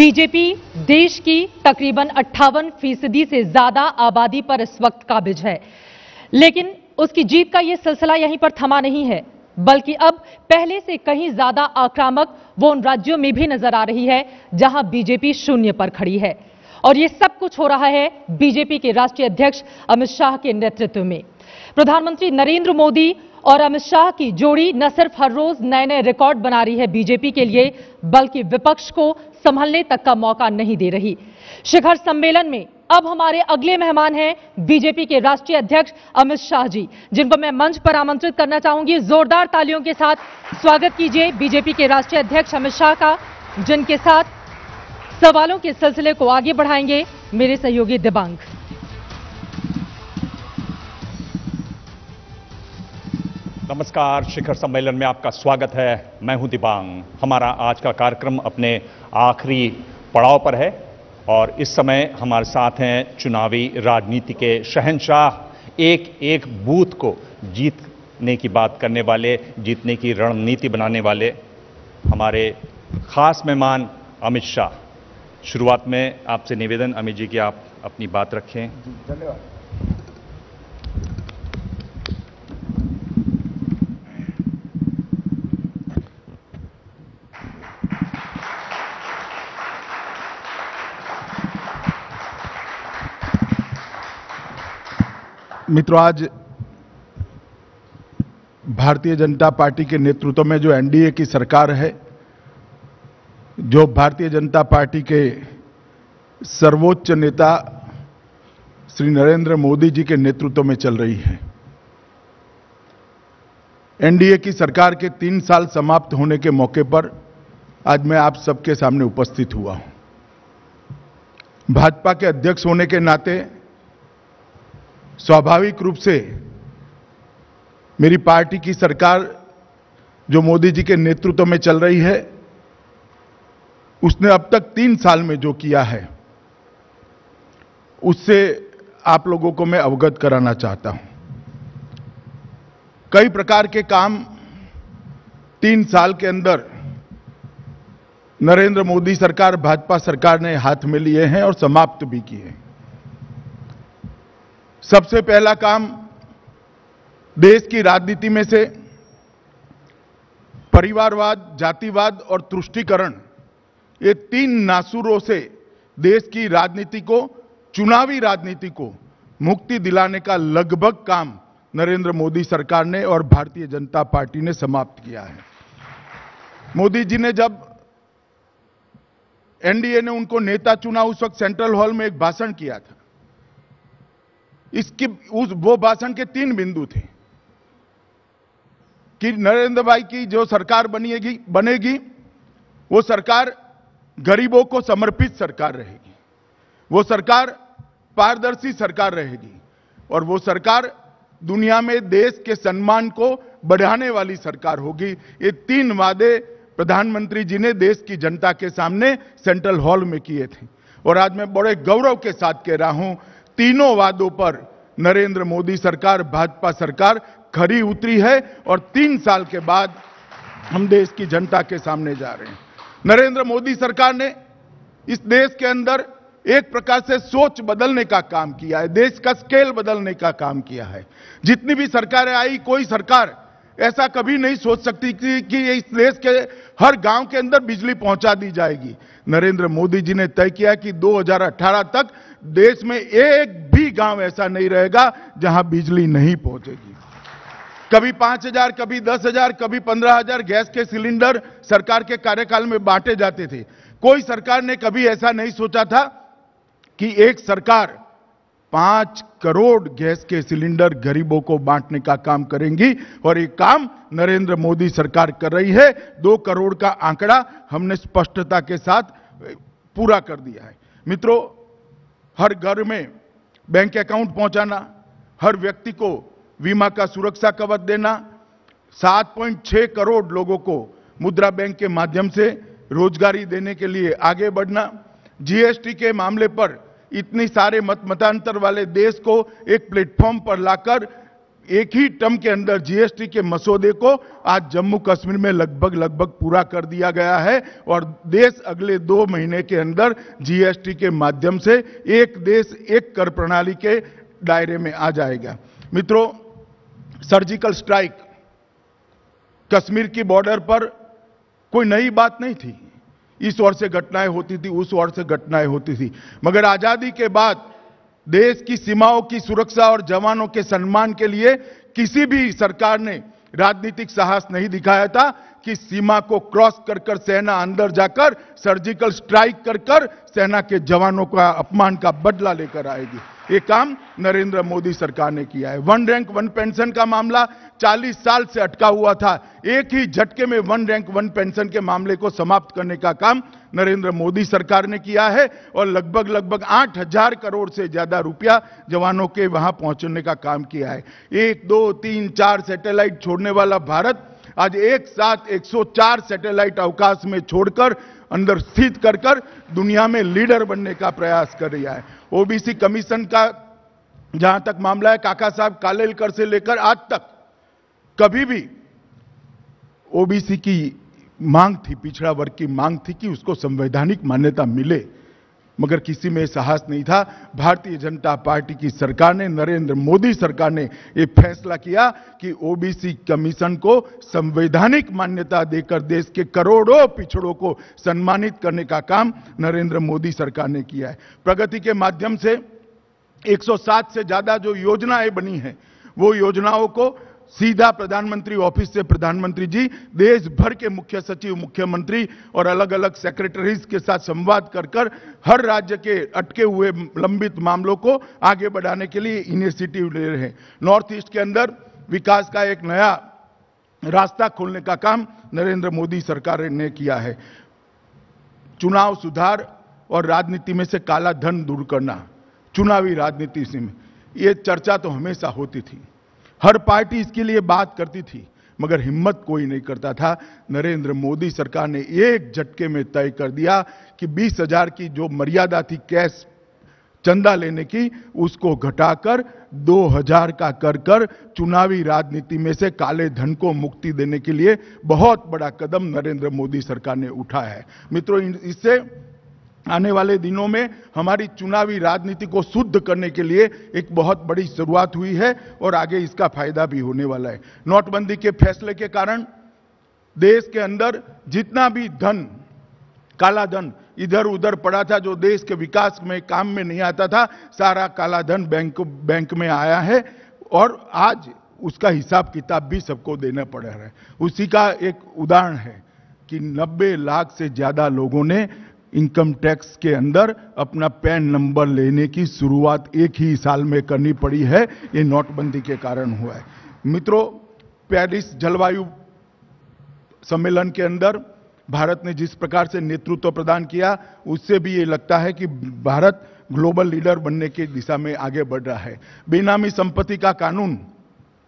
BJP देश की तकरीबन 58% से ज्यादा आबादी पर इस वक्त काबिज है, लेकिन उसकी जीत का यह सिलसिला यहीं पर थमा नहीं है, बल्कि अब पहले से कहीं ज्यादा आक्रामक वो उन राज्यों में भी नजर आ रही है जहां बीजेपी शून्य पर खड़ी है। और यह सब कुछ हो रहा है बीजेपी के राष्ट्रीय अध्यक्ष अमित शाह के नेतृत्व में। प्रधानमंत्री नरेंद्र मोदी और अमित शाह की जोड़ी न सिर्फ हर रोज नए नए रिकॉर्ड बना रही है बीजेपी के लिए, बल्कि विपक्ष को संभलने तक का मौका नहीं दे रही। शिखर सम्मेलन में अब हमारे अगले मेहमान हैं बीजेपी के राष्ट्रीय अध्यक्ष अमित शाह जी, जिनको मैं मंच पर आमंत्रित करना चाहूंगी। जोरदार तालियों के साथ स्वागत कीजिए बीजेपी के राष्ट्रीय अध्यक्ष अमित शाह का, जिनके साथ सवालों के सिलसिले को आगे बढ़ाएंगे मेरे सहयोगी दिबांग। नमस्कार, शिखर सम्मेलन में आपका स्वागत है। मैं हूं दिबांग। हमारा आज का कार्यक्रम अपने आखिरी पड़ाव पर है और इस समय हमारे साथ हैं चुनावी राजनीति के शहंशाह, एक एक बूथ को जीतने की बात करने वाले, जीतने की रणनीति बनाने वाले हमारे खास मेहमान अमित शाह। शुरुआत में आपसे निवेदन अमित जी कि आप अपनी बात रखें। धन्यवाद। मित्रों, आज भारतीय जनता पार्टी के नेतृत्व में जो एनडीए की सरकार है, जो भारतीय जनता पार्टी के सर्वोच्च नेता श्री नरेंद्र मोदी जी के नेतृत्व में चल रही है। एनडीए की सरकार के 3 साल समाप्त होने के मौके पर आज मैं आप सबके सामने उपस्थित हुआ हूं। भाजपा के अध्यक्ष होने के नाते स्वाभाविक रूप से मेरी पार्टी की सरकार जो मोदी जी के नेतृत्व में चल रही है, उसने अब तक 3 साल में जो किया है उससे आप लोगों को मैं अवगत कराना चाहता हूं। कई प्रकार के काम 3 साल के अंदर नरेंद्र मोदी सरकार, भाजपा सरकार ने हाथ में लिए हैं और समाप्त भी किए हैं। सबसे पहला काम, देश की राजनीति में से परिवारवाद, जातिवाद और तुष्टीकरण, ये 3 नासूरों से देश की राजनीति को, चुनावी राजनीति को मुक्ति दिलाने का लगभग काम नरेंद्र मोदी सरकार ने और भारतीय जनता पार्टी ने समाप्त किया है। मोदी जी ने जब एनडीए ने उनको नेता चुना, उस वक्त सेंट्रल हॉल में एक भाषण किया था। वो भाषण के 3 बिंदु थे कि नरेंद्र भाई की जो सरकार बनेगी वो सरकार गरीबों को समर्पित सरकार रहेगी, वो सरकार पारदर्शी सरकार रहेगी और वो सरकार दुनिया में देश के सम्मान को बढ़ाने वाली सरकार होगी। ये 3 वादे प्रधानमंत्री जी ने देश की जनता के सामने सेंट्रल हॉल में किए थे और आज मैं बड़े गौरव के साथ कह रहा हूं, तीनों वादों पर नरेंद्र मोदी सरकार, भाजपा सरकार खरी उतरी है और 3 साल के बाद हम देश की जनता के सामने जा रहे हैं। नरेंद्र मोदी सरकार ने इस देश के अंदर एक प्रकार से सोच बदलने का काम किया है, देश का स्केल बदलने का काम किया है। जितनी भी सरकारें आई, कोई सरकार ऐसा कभी नहीं सोच सकती कि इस देश के हर गांव के अंदर बिजली पहुंचा दी जाएगी। नरेंद्र मोदी जी ने तय किया कि 2018 तक देश में एक भी गांव ऐसा नहीं रहेगा जहां बिजली नहीं पहुंचेगी। कभी 5,000, कभी 10,000, कभी 15,000 गैस के सिलेंडर सरकार के कार्यकाल में बांटे जाते थे। कोई सरकार ने कभी ऐसा नहीं सोचा था कि एक सरकार 5 करोड़ गैस के सिलेंडर गरीबों को बांटने का काम करेंगी और ये काम नरेंद्र मोदी सरकार कर रही है। 2 करोड़ का आंकड़ा हमने स्पष्टता के साथ पूरा कर दिया है। मित्रों, हर घर में बैंक अकाउंट पहुंचाना, हर व्यक्ति को बीमा का सुरक्षा कवच देना, 7.6 करोड़ लोगों को मुद्रा बैंक के माध्यम से रोजगारी देने के लिए आगे बढ़ना, जीएसटी के मामले पर इतनी सारे मतांतर वाले देश को एक प्लेटफॉर्म पर लाकर एक ही टर्म के अंदर जीएसटी के मसौदे को आज जम्मू कश्मीर में लगभग पूरा कर दिया गया है और देश अगले 2 महीने के अंदर जीएसटी के माध्यम से एक देश एक कर प्रणाली के दायरे में आ जाएगा। मित्रों, सर्जिकल स्ट्राइक कश्मीर की बॉर्डर पर कोई नई बात नहीं थी। इस ओर से घटनाएं होती थी, उस ओर से घटनाएं होती थी, मगर आजादी के बाद देश की सीमाओं की सुरक्षा और जवानों के सम्मान के लिए किसी भी सरकार ने राजनीतिक साहस नहीं दिखाया था कि सीमा को क्रॉस कर कर सेना अंदर जाकर सर्जिकल स्ट्राइक कर कर सेना के जवानों का अपमान का बदला लेकर आएगी। ये काम नरेंद्र मोदी सरकार ने किया है। 1 रैंक 1 पेंशन का मामला 40 साल से अटका हुआ था। एक ही झटके में 1 रैंक 1 पेंशन के मामले को समाप्त करने का काम नरेंद्र मोदी सरकार ने किया है और लगभग 8,000 करोड़ से ज्यादा रुपया जवानों के वहां पहुंचने का काम किया है। 1, 2, 3, 4 सैटेलाइट छोड़ने वाला भारत आज एक साथ 104 सैटेलाइट अवकाश में छोड़कर अंदर स्थित कर दुनिया में लीडर बनने का प्रयास कर रहा है। ओबीसी कमीशन का जहां तक मामला है, काका साहब कालेलकर से लेकर आज तक कभी भी ओबीसी की मांग थी, पिछड़ा वर्ग की मांग थी कि उसको संवैधानिक मान्यता मिले, मगर किसी में साहस नहीं था। भारतीय जनता पार्टी की सरकार ने, नरेंद्र मोदी सरकार ने यह फैसला किया कि ओबीसी कमीशन को संवैधानिक मान्यता देकर देश के करोड़ों पिछड़ों को सम्मानित करने का काम नरेंद्र मोदी सरकार ने किया है। प्रगति के माध्यम से 107 से ज्यादा जो योजनाएं बनी हैं, वो योजनाओं को सीधा प्रधानमंत्री ऑफिस से प्रधानमंत्री जी देश भर के मुख्य सचिव, मुख्यमंत्री और अलग अलग सेक्रेटरीज के साथ संवाद कर हर राज्य के अटके हुए लंबित मामलों को आगे बढ़ाने के लिए इनिशिएटिव ले रहे हैं। नॉर्थ ईस्ट के अंदर विकास का एक नया रास्ता खोलने का काम नरेंद्र मोदी सरकार ने किया है। चुनाव सुधार और राजनीति में से काला धन दूर करना, चुनावी राजनीति से ये चर्चा तो हमेशा होती थी, हर पार्टी इसके लिए बात करती थी, मगर हिम्मत कोई नहीं करता था। नरेंद्र मोदी सरकार ने एक झटके में तय कर दिया कि 20,000 की जो मर्यादा थी कैश चंदा लेने की, उसको घटाकर 2,000 का कर चुनावी राजनीति में से काले धन को मुक्ति देने के लिए बहुत बड़ा कदम नरेंद्र मोदी सरकार ने उठाया है। मित्रों, इससे आने वाले दिनों में हमारी चुनावी राजनीति को शुद्ध करने के लिए एक बहुत बड़ी शुरुआत हुई है और आगे इसका फायदा भी होने वाला है। नोटबंदी के फैसले के कारण देश के अंदर जितना भी धन, काला धन इधर उधर पड़ा था, जो देश के विकास में काम में नहीं आता था, सारा काला धन बैंक में आया है और आज उसका हिसाब किताब भी सबको देना पड़ रहा है। उसी का एक उदाहरण है कि 90 लाख से ज्यादा लोगों ने इनकम टैक्स के अंदर अपना पैन नंबर लेने की शुरुआत एक ही साल में करनी पड़ी है। ये नोटबंदी के कारण हुआ है। मित्रों, पेरिस जलवायु सम्मेलन के अंदर भारत ने जिस प्रकार से नेतृत्व प्रदान किया, उससे भी ये लगता है कि भारत ग्लोबल लीडर बनने की दिशा में आगे बढ़ रहा है। बेनामी संपत्ति का कानून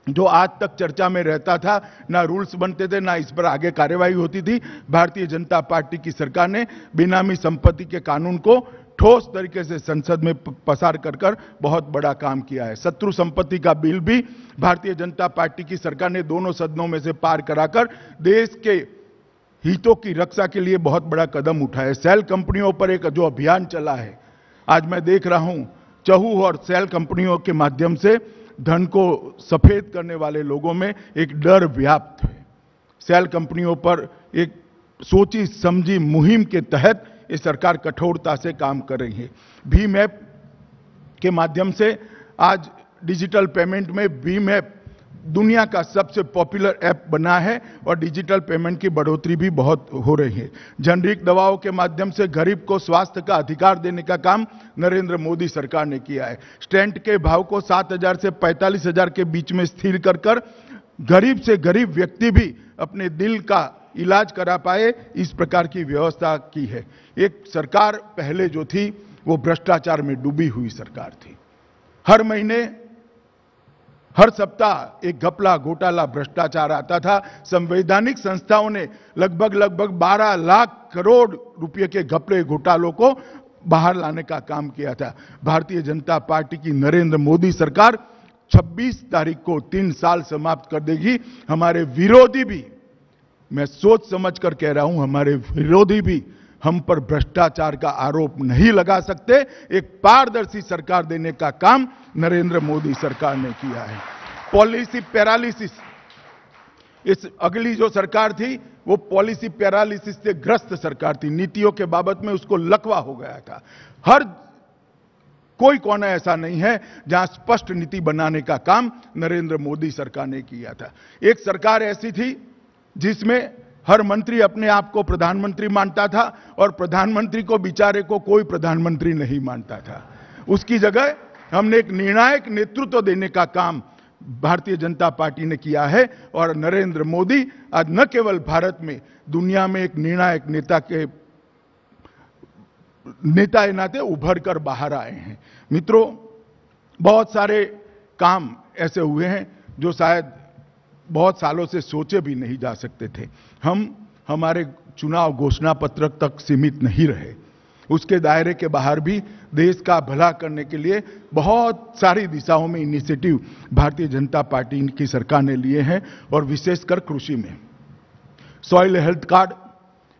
जो आज तक चर्चा में रहता था, ना रूल्स बनते थे, ना इस पर आगे कार्यवाही होती थी, भारतीय जनता पार्टी की सरकार ने बेनामी संपत्ति के कानून को ठोस तरीके से संसद में पसार कर बहुत बड़ा काम किया है। शत्रु संपत्ति का बिल भी भारतीय जनता पार्टी की सरकार ने दोनों सदनों में से पार कराकर देश के हितों की रक्षा के लिए बहुत बड़ा कदम उठाया है। सेल कंपनियों पर एक जो अभियान चला है, आज मैं देख रहा हूं चहू और सेल कंपनियों के माध्यम से धन को सफेद करने वाले लोगों में एक डर व्याप्त है। सेल कंपनियों पर एक सोची समझी मुहिम के तहत ये सरकार कठोरता से काम कर रही है। भीम ऐप के माध्यम से आज डिजिटल पेमेंट में भीम ऐप दुनिया का सबसे पॉपुलर ऐप बना है और डिजिटल पेमेंट की बढ़ोतरी भी बहुत हो रही है। जेनरिक दवाओं के माध्यम से गरीब को स्वास्थ्य का अधिकार देने का काम नरेंद्र मोदी सरकार ने किया है। स्टेंट के भाव को 7,000 से 45,000 के बीच में स्थिर कर गरीब से गरीब व्यक्ति भी अपने दिल का इलाज करा पाए, इस प्रकार की व्यवस्था की है। एक सरकार पहले जो थी वो भ्रष्टाचार में डूबी हुई सरकार थी। हर महीने, हर सप्ताह एक घपला घोटाला भ्रष्टाचार आता था। संवैधानिक संस्थाओं ने लगभग 12 लाख करोड़ रुपए के घपले घोटालों को बाहर लाने का काम किया था। भारतीय जनता पार्टी की नरेंद्र मोदी सरकार 26 तारीख को 3 साल समाप्त कर देगी। हमारे विरोधी भी, मैं सोच समझ कर कह रहा हूं, हमारे विरोधी भी हम पर भ्रष्टाचार का आरोप नहीं लगा सकते। एक पारदर्शी सरकार देने का काम नरेंद्र मोदी सरकार ने किया है। पॉलिसी पैरालिसिस, इस अगली जो सरकार थी वो पॉलिसी पैरालिसिस से ग्रस्त सरकार थी। नीतियों के बाबत में उसको लकवा हो गया था। हर कोई कोना ऐसा नहीं है जहां स्पष्ट नीति बनाने का काम नरेंद्र मोदी सरकार ने किया था। एक सरकार ऐसी थी जिसमें हर मंत्री अपने आप को प्रधानमंत्री मानता था और प्रधानमंत्री को बेचारे को कोई प्रधानमंत्री नहीं मानता था। उसकी जगह हमने एक निर्णायक नेतृत्व देने का काम भारतीय जनता पार्टी ने किया है और नरेंद्र मोदी आज न केवल भारत में, दुनिया में एक निर्णायक नेता के नाते उभर कर बाहर आए हैं। मित्रों, बहुत सारे काम ऐसे हुए हैं जो शायद बहुत सालों से सोचे भी नहीं जा सकते थे। हम हमारे चुनाव घोषणा पत्र तक सीमित नहीं रहे, उसके दायरे के बाहर भी देश का भला करने के लिए बहुत सारी दिशाओं में इनिशिएटिव भारतीय जनता पार्टी की सरकार ने लिए हैं और विशेषकर कृषि में सॉइल हेल्थ कार्ड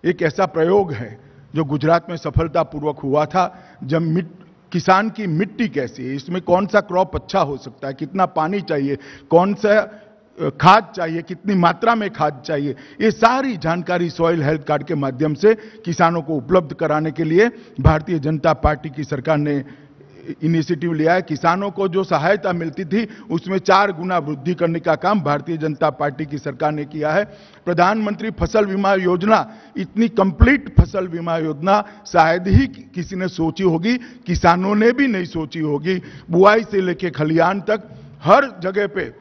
एक ऐसा प्रयोग है जो गुजरात में सफलतापूर्वक हुआ था। जब किसान की मिट्टी कैसी है, इसमें कौन सा क्रॉप अच्छा हो सकता है, कितना पानी चाहिए, कौन सा खाद चाहिए, कितनी मात्रा में खाद चाहिए, ये सारी जानकारी सॉइल हेल्थ कार्ड के माध्यम से किसानों को उपलब्ध कराने के लिए भारतीय जनता पार्टी की सरकार ने इनिशिएटिव लिया है। किसानों को जो सहायता मिलती थी उसमें 4 गुना वृद्धि करने का काम भारतीय जनता पार्टी की सरकार ने किया है। प्रधानमंत्री फसल बीमा योजना, इतनी कंप्लीट फसल बीमा योजना शायद ही किसी ने सोची होगी, किसानों ने भी नहीं सोची होगी। बुआई से लेकर खलिहान तक हर जगह पे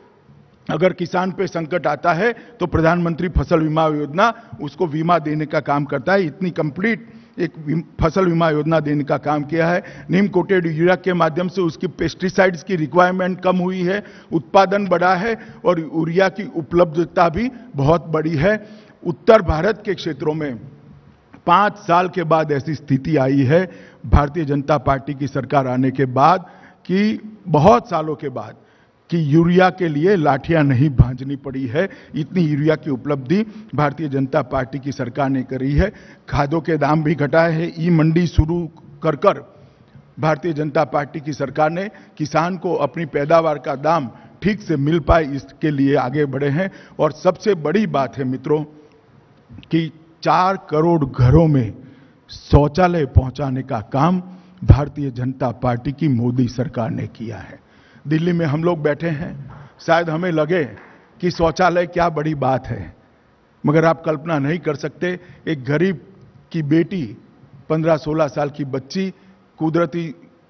अगर किसान पे संकट आता है तो प्रधानमंत्री फसल बीमा योजना उसको बीमा देने का काम करता है। इतनी कंप्लीट एक फसल बीमा योजना देने का काम किया है। नीम कोटेड यूरिया के माध्यम से उसकी पेस्टिसाइड्स की रिक्वायरमेंट कम हुई है, उत्पादन बढ़ा है और यूरिया की उपलब्धता भी बहुत बड़ी है। उत्तर भारत के क्षेत्रों में 5 साल के बाद ऐसी स्थिति आई है भारतीय जनता पार्टी की सरकार आने के बाद कि बहुत सालों के बाद कि यूरिया के लिए लाठियां नहीं भांजनी पड़ी है। इतनी यूरिया की उपलब्धि भारतीय जनता पार्टी की सरकार ने करी है। खादों के दाम भी घटाए हैं। ई मंडी शुरू कर भारतीय जनता पार्टी की सरकार ने किसान को अपनी पैदावार का दाम ठीक से मिल पाए, इसके लिए आगे बढ़े हैं। और सबसे बड़ी बात है मित्रों कि 4 करोड़ घरों में शौचालय पहुंचाने का काम भारतीय जनता पार्टी की मोदी सरकार ने किया है। दिल्ली में हम लोग बैठे हैं, शायद हमें लगे कि शौचालय क्या बड़ी बात है, मगर आप कल्पना नहीं कर सकते एक गरीब की बेटी 15-16 साल की बच्ची कुदरती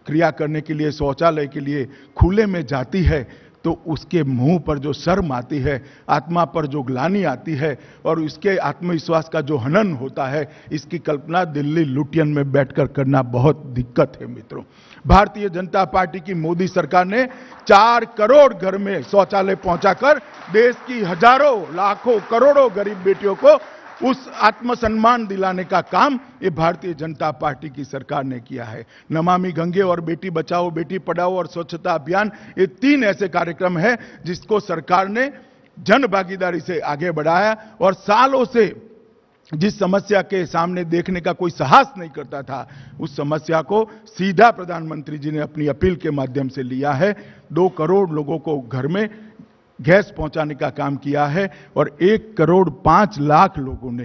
क्रिया करने के लिए शौचालय के लिए खुले में जाती है तो उसके मुंह पर जो शर्म आती है, आत्मा पर जो ग्लानि आती है और उसके आत्मविश्वास का जो हनन होता है, इसकी कल्पना दिल्ली लुटियन में बैठकर करना बहुत दिक्कत है। मित्रों, भारतीय जनता पार्टी की मोदी सरकार ने 4 करोड़ घर में शौचालय पहुंचाकर देश की हजारों, लाखों, करोड़ों गरीब बेटियों को उस आत्मसम्मान दिलाने का काम ये भारतीय जनता पार्टी की सरकार ने किया है। नमामि गंगे और बेटी बचाओ, बेटी पढ़ाओ और स्वच्छता अभियान, ये 3 ऐसे कार्यक्रम हैं जिसको सरकार ने जन भागीदारी से आगे बढ़ाया और सालों से जिस समस्या के सामने देखने का कोई साहस नहीं करता था, उस समस्या को सीधा प्रधानमंत्री जी ने अपनी अपील के माध्यम से लिया है। 2 करोड़ लोगों को घर में गैस पहुंचाने का काम किया है और 1 करोड़ 5 लाख लोगों ने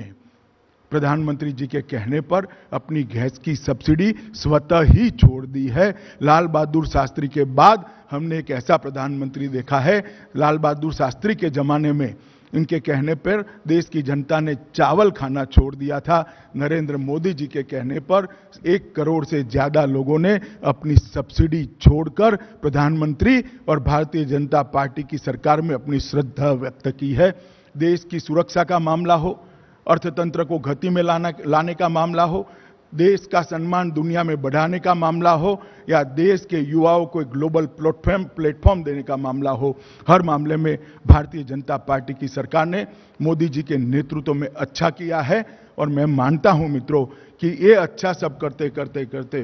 प्रधानमंत्री जी के कहने पर अपनी गैस की सब्सिडी स्वतः ही छोड़ दी है। लाल बहादुर शास्त्री के बाद हमने एक ऐसा प्रधानमंत्री देखा है। लाल बहादुर शास्त्री के जमाने में इनके कहने पर देश की जनता ने चावल खाना छोड़ दिया था। नरेंद्र मोदी जी के कहने पर 1 करोड़ से ज्यादा लोगों ने अपनी सब्सिडी छोड़कर प्रधानमंत्री और भारतीय जनता पार्टी की सरकार में अपनी श्रद्धा व्यक्त की है। देश की सुरक्षा का मामला हो, अर्थतंत्र को गति में लाने का मामला हो, देश का सम्मान दुनिया में बढ़ाने का मामला हो या देश के युवाओं को एक ग्लोबल प्लेटफॉर्म देने का मामला हो, हर मामले में भारतीय जनता पार्टी की सरकार ने मोदी जी के नेतृत्व में अच्छा किया है। और मैं मानता हूं मित्रों कि ये अच्छा सब करते करते करते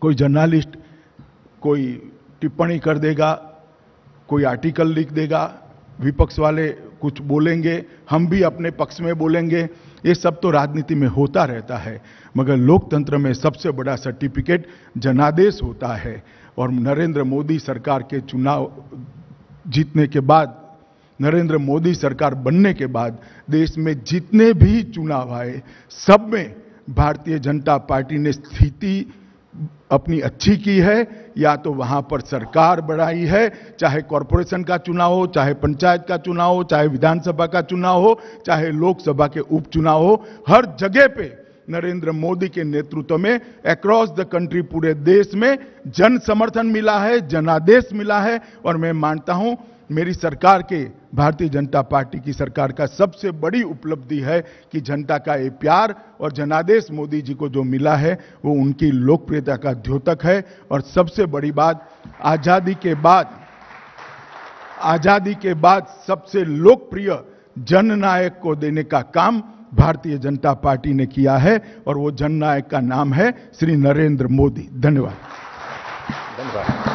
कोई जर्नलिस्ट कोई टिप्पणी कर देगा कोई आर्टिकल लिख देगा, विपक्ष वाले कुछ बोलेंगे, हम भी अपने पक्ष में बोलेंगे। ये सब तो राजनीति में होता रहता है, मगर लोकतंत्र में सबसे बड़ा सर्टिफिकेट जनादेश होता है। और नरेंद्र मोदी सरकार के चुनाव जीतने के बाद, नरेंद्र मोदी सरकार बनने के बाद देश में जितने भी चुनाव आए, सब में भारतीय जनता पार्टी ने स्थिति अपनी अच्छी की है, या तो वहां पर सरकार बढ़ाई है, चाहे कॉरपोरेशन का चुनाव हो, चाहे पंचायत का चुनाव हो, चाहे विधानसभा का चुनाव हो, चाहे लोकसभा के उपचुनाव हो। हर जगह पे नरेंद्र मोदी के नेतृत्व में अक्रॉस द कंट्री, पूरे देश में जन समर्थन मिला है, जनादेश मिला है। और मैं मानता हूं मेरी सरकार के, भारतीय जनता पार्टी की सरकार का सबसे बड़ी उपलब्धि है कि जनता का ये प्यार और जनादेश मोदी जी को जो मिला है वो उनकी लोकप्रियता का द्योतक है। और सबसे बड़ी बात, आजादी के बाद सबसे लोकप्रिय जननायक को देने का काम भारतीय जनता पार्टी ने किया है, और वो जननायक का नाम है श्री नरेंद्र मोदी। धन्यवाद। धन्यवाद।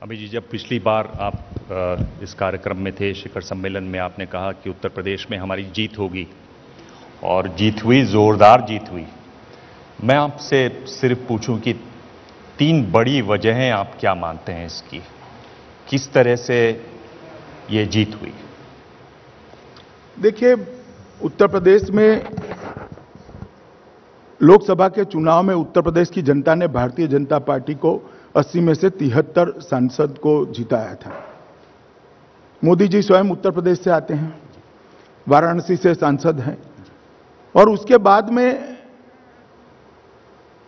अभी जी, जब पिछली बार आप इस कार्यक्रम में थे, शिखर सम्मेलन में, आपने कहा कि उत्तर प्रदेश में हमारी जीत होगी, और जीत हुई, जोरदार जीत हुई। मैं आपसे सिर्फ पूछूं कि 3 बड़ी वजहें आप क्या मानते हैं इसकी, किस तरह से ये जीत हुई? देखिए, उत्तर प्रदेश में लोकसभा के चुनाव में उत्तर प्रदेश की जनता ने भारतीय जनता पार्टी को 80 में से 73 सांसद को जिताया था। मोदी जी स्वयं उत्तर प्रदेश से आते हैं, वाराणसी से सांसद हैं, और उसके बाद में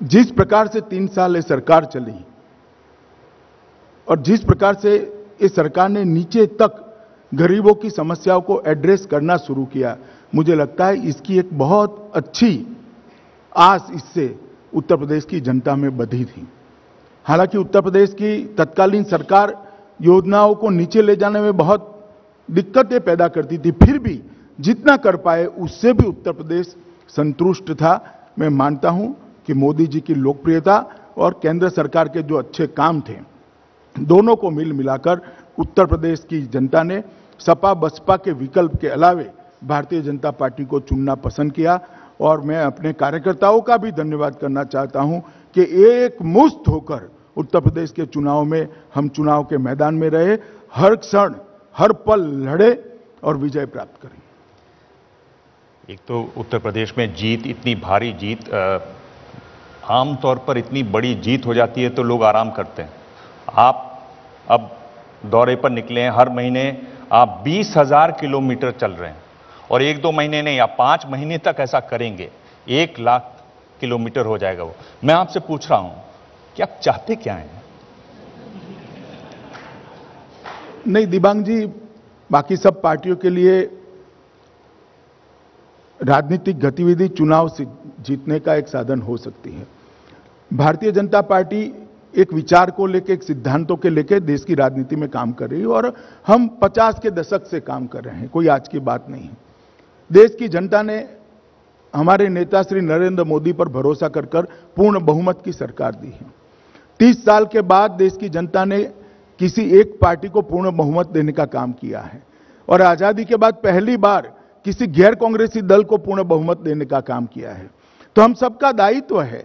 जिस प्रकार से 3 साल ये सरकार चली और जिस प्रकार से इस सरकार ने नीचे तक गरीबों की समस्याओं को एड्रेस करना शुरू किया, मुझे लगता है इसकी एक बहुत अच्छी आस इससे उत्तर प्रदेश की जनता में बंधी थी। हालांकि उत्तर प्रदेश की तत्कालीन सरकार योजनाओं को नीचे ले जाने में बहुत दिक्कतें पैदा करती थी, फिर भी जितना कर पाए उससे भी उत्तर प्रदेश संतुष्ट था। मैं मानता हूं कि मोदी जी की लोकप्रियता और केंद्र सरकार के जो अच्छे काम थे, दोनों को मिल मिलाकर उत्तर प्रदेश की जनता ने सपा बसपा के विकल्प के अलावे भारतीय जनता पार्टी को चुनना पसंद किया। और मैं अपने कार्यकर्ताओं का भी धन्यवाद करना चाहता हूं कि एक मुश्त होकर उत्तर प्रदेश के चुनाव में हम चुनाव के मैदान में रहे, हर क्षण हर पल लड़े और विजय प्राप्त करें। एक तो उत्तर प्रदेश में जीत, इतनी भारी जीत, आमतौर पर इतनी बड़ी जीत हो जाती है तो लोग आराम करते हैं। आप अब दौरे पर निकले हैं, हर महीने आप 20,000 किलोमीटर चल रहे हैं, और 1-2 महीने नहीं, आप 5 महीने तक ऐसा करेंगे, 1 लाख किलोमीटर हो जाएगा वो। मैं आपसे पूछ रहा हूं कि आप चाहते क्या हैं? नहीं दिबांग जी, बाकी सब पार्टियों के लिए राजनीतिक गतिविधि चुनाव से जीतने का एक साधन हो सकती है। भारतीय जनता पार्टी एक विचार को लेकर, एक सिद्धांतों के लेकर देश की राजनीति में काम कर रही है, और हम 50 के दशक से काम कर रहे हैं, कोई आज की बात नहीं है। देश की जनता ने हमारे नेता श्री नरेंद्र मोदी पर भरोसा कर पूर्ण बहुमत की सरकार दी है। 30 साल के बाद देश की जनता ने किसी एक पार्टी को पूर्ण बहुमत देने का काम किया है, और आजादी के बाद पहली बार किसी गैर कांग्रेसी दल को पूर्ण बहुमत देने का काम किया है। तो हम सबका दायित्व है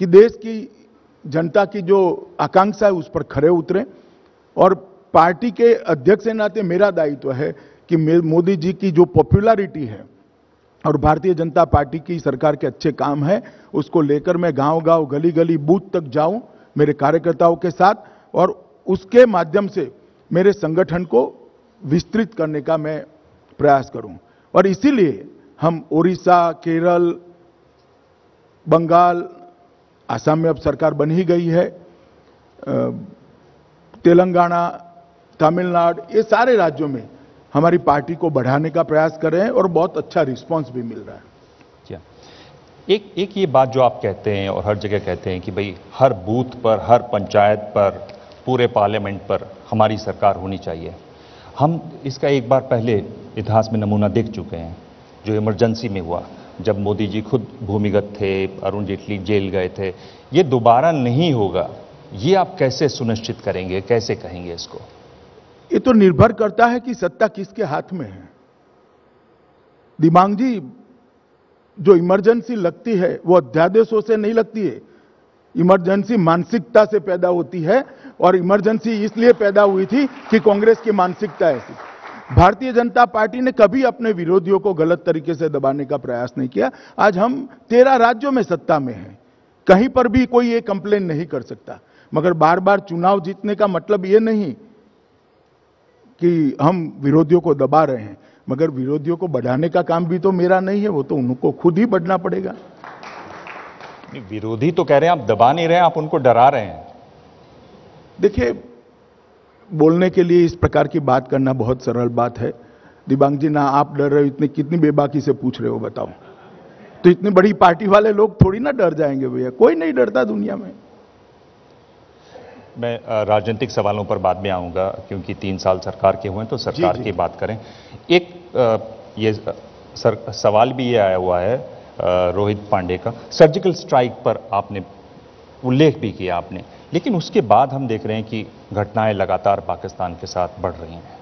कि देश की जनता की जो आकांक्षा है उस पर खरे उतरें, और पार्टी के अध्यक्ष के नाते मेरा दायित्व है कि मोदी जी की जो पॉपुलैरिटी है और भारतीय जनता पार्टी की सरकार के अच्छे काम है, उसको लेकर मैं गांव-गांव, गली-गली, बूथ तक जाऊं मेरे कार्यकर्ताओं के साथ, और उसके माध्यम से मेरे संगठन को विस्तृत करने का मैं प्रयास करूं। और इसीलिए हम ओडिशा, केरल, बंगाल, आसाम में अब सरकार बन ही गई है, तेलंगाना, तमिलनाडु, ये सारे राज्यों में हमारी पार्टी को बढ़ाने का प्रयास कर रहे हैं, और बहुत अच्छा रिस्पांस भी मिल रहा है। एक ये बात जो आप कहते हैं और हर जगह कहते हैं कि भाई हर बूथ पर, हर पंचायत पर, पूरे पार्लियामेंट पर हमारी सरकार होनी चाहिए। हम इसका एक बार पहले इतिहास में नमूना देख चुके हैं। जो इमरजेंसी में हुआ, जब मोदी जी खुद भूमिगत थे, अरुण जेटली जेल गए थे, ये दोबारा नहीं होगा, ये आप कैसे सुनिश्चित करेंगे, कैसे कहेंगे इसको? ये तो निर्भर करता है कि सत्ता किसके हाथ में है। दिबांग जी, जो इमरजेंसी लगती है वो अध्यादेशों से नहीं लगती है। इमरजेंसी मानसिकता से पैदा होती है, और इमरजेंसी इसलिए पैदा हुई थी कि कांग्रेस की मानसिकता ऐसी। भारतीय जनता पार्टी ने कभी अपने विरोधियों को गलत तरीके से दबाने का प्रयास नहीं किया। आज हम 13 राज्यों में सत्ता में हैं, कहीं पर भी कोई ये कंप्लेन नहीं कर सकता। मगर बार बार चुनाव जीतने का मतलब ये नहीं कि हम विरोधियों को दबा रहे हैं, मगर विरोधियों को बढ़ाने का काम भी तो मेरा नहीं है, वो तो उनको खुद ही बढ़ना पड़ेगा। विरोधी तो कह रहे हैं आप दबा नहीं रहे हैं, आप उनको डरा रहे हैं। देखिए, बोलने के लिए इस प्रकार की बात करना बहुत सरल बात है। दिबांग जी, ना आप डर रहे हो, इतने कितनी बेबाकी से पूछ रहे हो बताओ। तो इतनी बड़ी पार्टी वाले लोग थोड़ी ना डर जाएंगे भैया, कोई नहीं डरता दुनिया में। मैं राजनीतिक सवालों पर बाद में आऊंगा, क्योंकि 3 साल सरकार के हुए हैं, तो सरकार की बात करें। एक ये सवाल भी ये आया हुआ है रोहित पांडे का, सर्जिकल स्ट्राइक पर आपने उल्लेख भी किया आपने, लेकिन उसके बाद हम देख रहे हैं कि घटनाएं लगातार पाकिस्तान के साथ बढ़ रही हैं।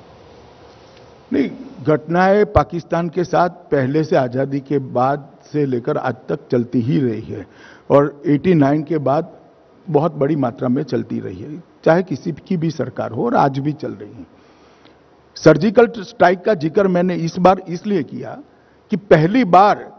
नहीं, घटनाएं पाकिस्तान के साथ पहले से आजादी के बाद से लेकर आज तक चलती ही रही है, और 89 के बाद बहुत बड़ी मात्रा में चलती रही है, चाहे किसी की भी सरकार हो, और आज भी चल रही है। सर्जिकल स्ट्राइक का जिक्र मैंने इस बार इसलिए किया कि पहली बार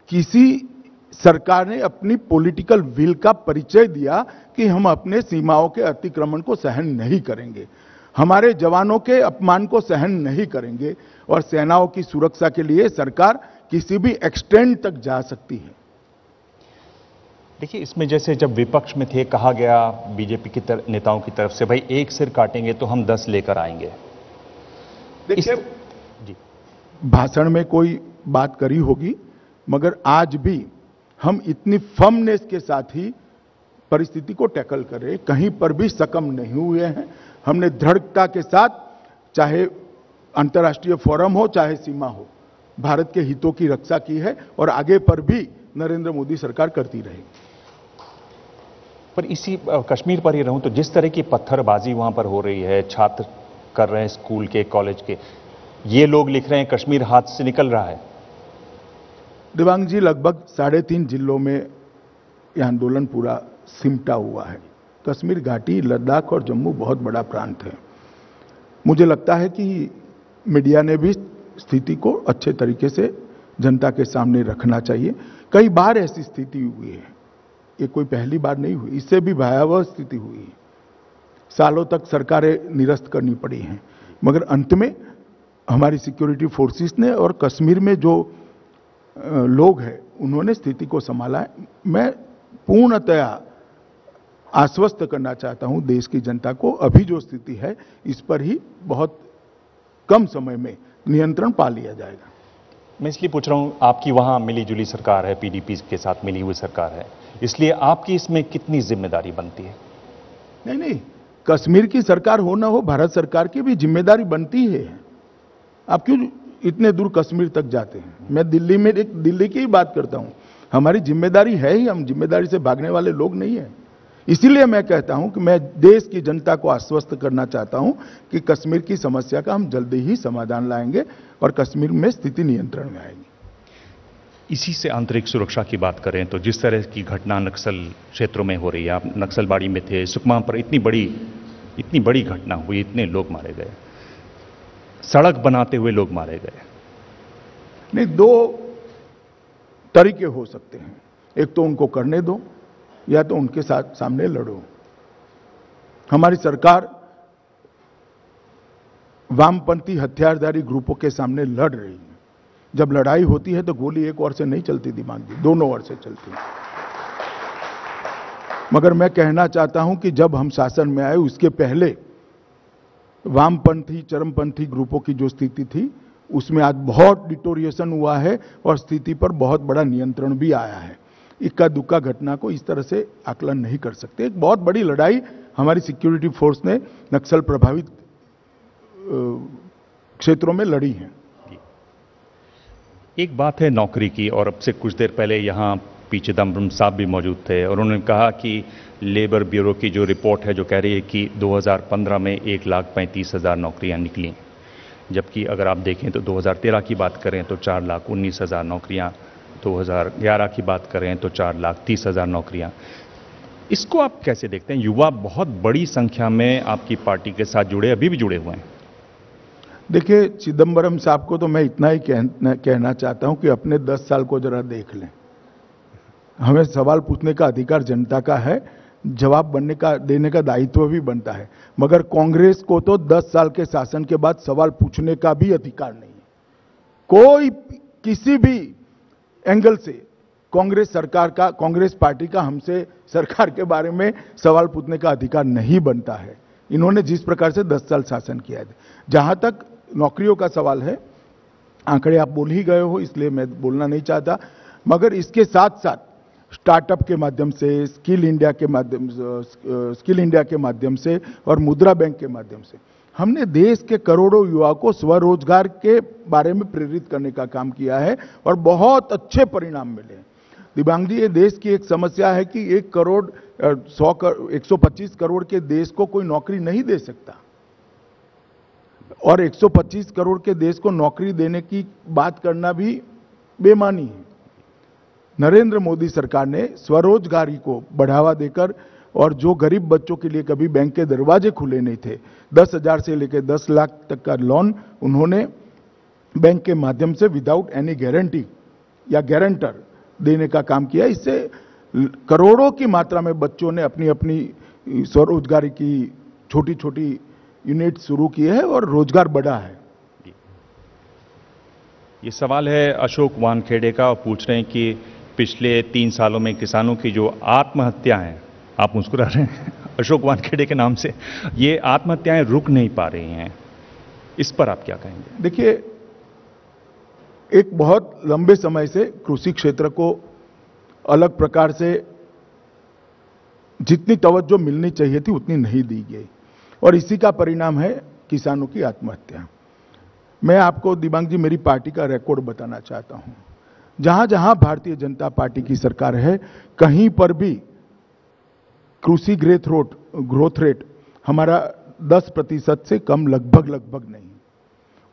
किसी सरकार ने अपनी पॉलिटिकल विल का परिचय दिया कि हम अपने सीमाओं के अतिक्रमण को सहन नहीं करेंगे, हमारे जवानों के अपमान को सहन नहीं करेंगे, और सेनाओं की सुरक्षा के लिए सरकार किसी भी एक्सटेंड तक जा सकती है। देखिए, इसमें जैसे जब विपक्ष में थे, कहा गया बीजेपी की नेताओं की तरफ से, भाई एक सिर काटेंगे तो हम 10 लेकर आएंगे। देखिए, भाषण में कोई बात करी होगी, मगर आज भी हम इतनी फर्मनेस के साथ ही परिस्थिति को टैकल कर रहे हैं, कहीं पर भी सकम नहीं हुए हैं। हमने दृढ़ता के साथ, चाहे अंतर्राष्ट्रीय फोरम हो चाहे सीमा हो, भारत के हितों की रक्षा की है, और आगे पर भी नरेंद्र मोदी सरकार करती रहेगी। पर इसी कश्मीर पर ही रहूं तो जिस तरह की पत्थरबाजी वहां पर हो रही है, छात्र कर रहे हैं स्कूल के, कॉलेज के, ये लोग लिख रहे हैं कश्मीर हाथ से निकल रहा है। दिबांग जी, लगभग 3.5 जिलों में यह आंदोलन पूरा सिमटा हुआ है। कश्मीर घाटी, लद्दाख और जम्मू बहुत बड़ा प्रांत है। मुझे लगता है कि मीडिया ने भी स्थिति को अच्छे तरीके से जनता के सामने रखना चाहिए। कई बार ऐसी स्थिति हुई है, ये कोई पहली बार नहीं हुई, इससे भी भयावह स्थिति हुई है। सालों तक सरकारें निरस्त करनी पड़ी हैं, मगर अंत में हमारी सिक्योरिटी फोर्सेस ने और कश्मीर में जो लोग हैं उन्होंने स्थिति को संभाला है। मैं पूर्णतया आश्वस्त करना चाहता हूं देश की जनता को, अभी जो स्थिति है इस पर ही बहुत कम समय में नियंत्रण पा लिया जाएगा। मैं इसलिए पूछ रहा हूं, आपकी वहां मिली जुली सरकार है, पीडीपी के साथ मिली हुई सरकार है, इसलिए आपकी इसमें कितनी जिम्मेदारी बनती है? नहीं, कश्मीर की सरकार हो ना हो, भारत सरकार की भी जिम्मेदारी बनती है। आप क्यों इतने दूर कश्मीर तक जाते हैं? मैं दिल्ली की ही बात करता हूं। हमारी जिम्मेदारी है ही, हम जिम्मेदारी से भागने वाले लोग नहीं हैं। इसीलिए मैं कहता हूं कि मैं देश की जनता को आश्वस्त करना चाहता हूं कि कश्मीर की समस्या का हम जल्दी ही समाधान लाएंगे और कश्मीर में स्थिति नियंत्रण में आएगी। इसी से आंतरिक सुरक्षा की बात करें तो जिस तरह की घटना नक्सल क्षेत्रों में हो रही है, आप नक्सलबाड़ी में थे, सुकमा पर इतनी बड़ी घटना हुई, इतने लोग मारे गए, सड़क बनाते हुए लोग मारे गए। नहीं, 2 तरीके हो सकते हैं, एक तो उनको करने दो या तो उनके साथ सामने लड़ो। हमारी सरकार वामपंथी हथियारधारी ग्रुपों के सामने लड़ रही है। जब लड़ाई होती है तो गोली एक ओर से नहीं चलती दिमाग की, दोनों ओर से चलती है। मगर मैं कहना चाहता हूं कि जब हम शासन में आए उसके पहले वामपंथी चरमपंथी ग्रुपों की जो स्थिति थी उसमें आज बहुत डिटोरिएशन हुआ है और स्थिति पर बहुत बड़ा नियंत्रण भी आया है। इक्का दुक्का घटना को इस तरह से आकलन नहीं कर सकते। एक बहुत बड़ी लड़ाई हमारी सिक्योरिटी फोर्स ने नक्सल प्रभावित क्षेत्रों में लड़ी है। एक बात है नौकरी की, और अब से कुछ देर पहले यहाँ पी चिदम्बरम साहब भी मौजूद थे और उन्होंने कहा कि लेबर ब्यूरो की जो रिपोर्ट है जो कह रही है कि 2015 में 1,35,000 नौकरियां निकली, जबकि अगर आप देखें तो 2013 की बात करें तो 4,19,000 नौकरियां, 2011 की बात करें तो 4,30,000 नौकरियां। इसको आप कैसे देखते हैं? युवा बहुत बड़ी संख्या में आपकी पार्टी के साथ जुड़े, अभी भी जुड़े हुए हैं। देखिए, चिदम्बरम साहब को तो मैं इतना ही कहना चाहता हूं कि अपने 10 साल को जरा देख लें। हमें सवाल पूछने का अधिकार जनता का है, जवाब देने का दायित्व भी बनता है, मगर कांग्रेस को तो 10 साल के शासन के बाद सवाल पूछने का भी अधिकार नहीं है। कोई किसी भी एंगल से कांग्रेस पार्टी का हमसे सरकार के बारे में सवाल पूछने का अधिकार नहीं बनता है। इन्होंने जिस प्रकार से 10 साल शासन किया है। जहां तक नौकरियों का सवाल है, आंकड़े आप बोल ही गए हो, इसलिए मैं बोलना नहीं चाहता, मगर इसके साथ साथ स्टार्टअप के माध्यम से, स्किल इंडिया के माध्यम से और मुद्रा बैंक के माध्यम से हमने देश के करोड़ों युवाओं को स्वरोजगार के बारे में प्रेरित करने का काम किया है और बहुत अच्छे परिणाम मिले हैं। दिबांग जी, ये देश की एक समस्या है कि 125 करोड़ के देश को कोई नौकरी नहीं दे सकता, और 125 करोड़ के देश को नौकरी देने की बात करना भी बेमानी है। नरेंद्र मोदी सरकार ने स्वरोजगारी को बढ़ावा देकर, और जो गरीब बच्चों के लिए कभी बैंक के दरवाजे खुले नहीं थे, 10,000 से लेकर 10 लाख तक का लोन उन्होंने बैंक के माध्यम से विदाउट एनी गारंटी या गारंटर देने का काम किया। इससे करोड़ों की मात्रा में बच्चों ने अपनी अपनी स्वरोजगारी की छोटी छोटी यूनिट शुरू किए हैं और रोजगार बढ़ा है। ये सवाल है अशोक वानखेड़े का, और पूछ रहे हैं कि पिछले 3 सालों में किसानों की जो आत्महत्या हैं, आप मुस्कुरा रहे हैं अशोक वानखेड़े के नाम से, ये आत्महत्याएं रुक नहीं पा रही हैं, इस पर आप क्या कहेंगे? देखिए, एक बहुत लंबे समय से कृषि क्षेत्र को अलग प्रकार से जितनी तवज्जो मिलनी चाहिए थी उतनी नहीं दी गई, और इसी का परिणाम है किसानों की आत्महत्या। मैं आपको दिबांग जी मेरी पार्टी का रिकॉर्ड बताना चाहता हूं। जहां जहां भारतीय जनता पार्टी की सरकार है, कहीं पर भी कृषि ग्रोथ रेट हमारा 10% से कम लगभग नहीं।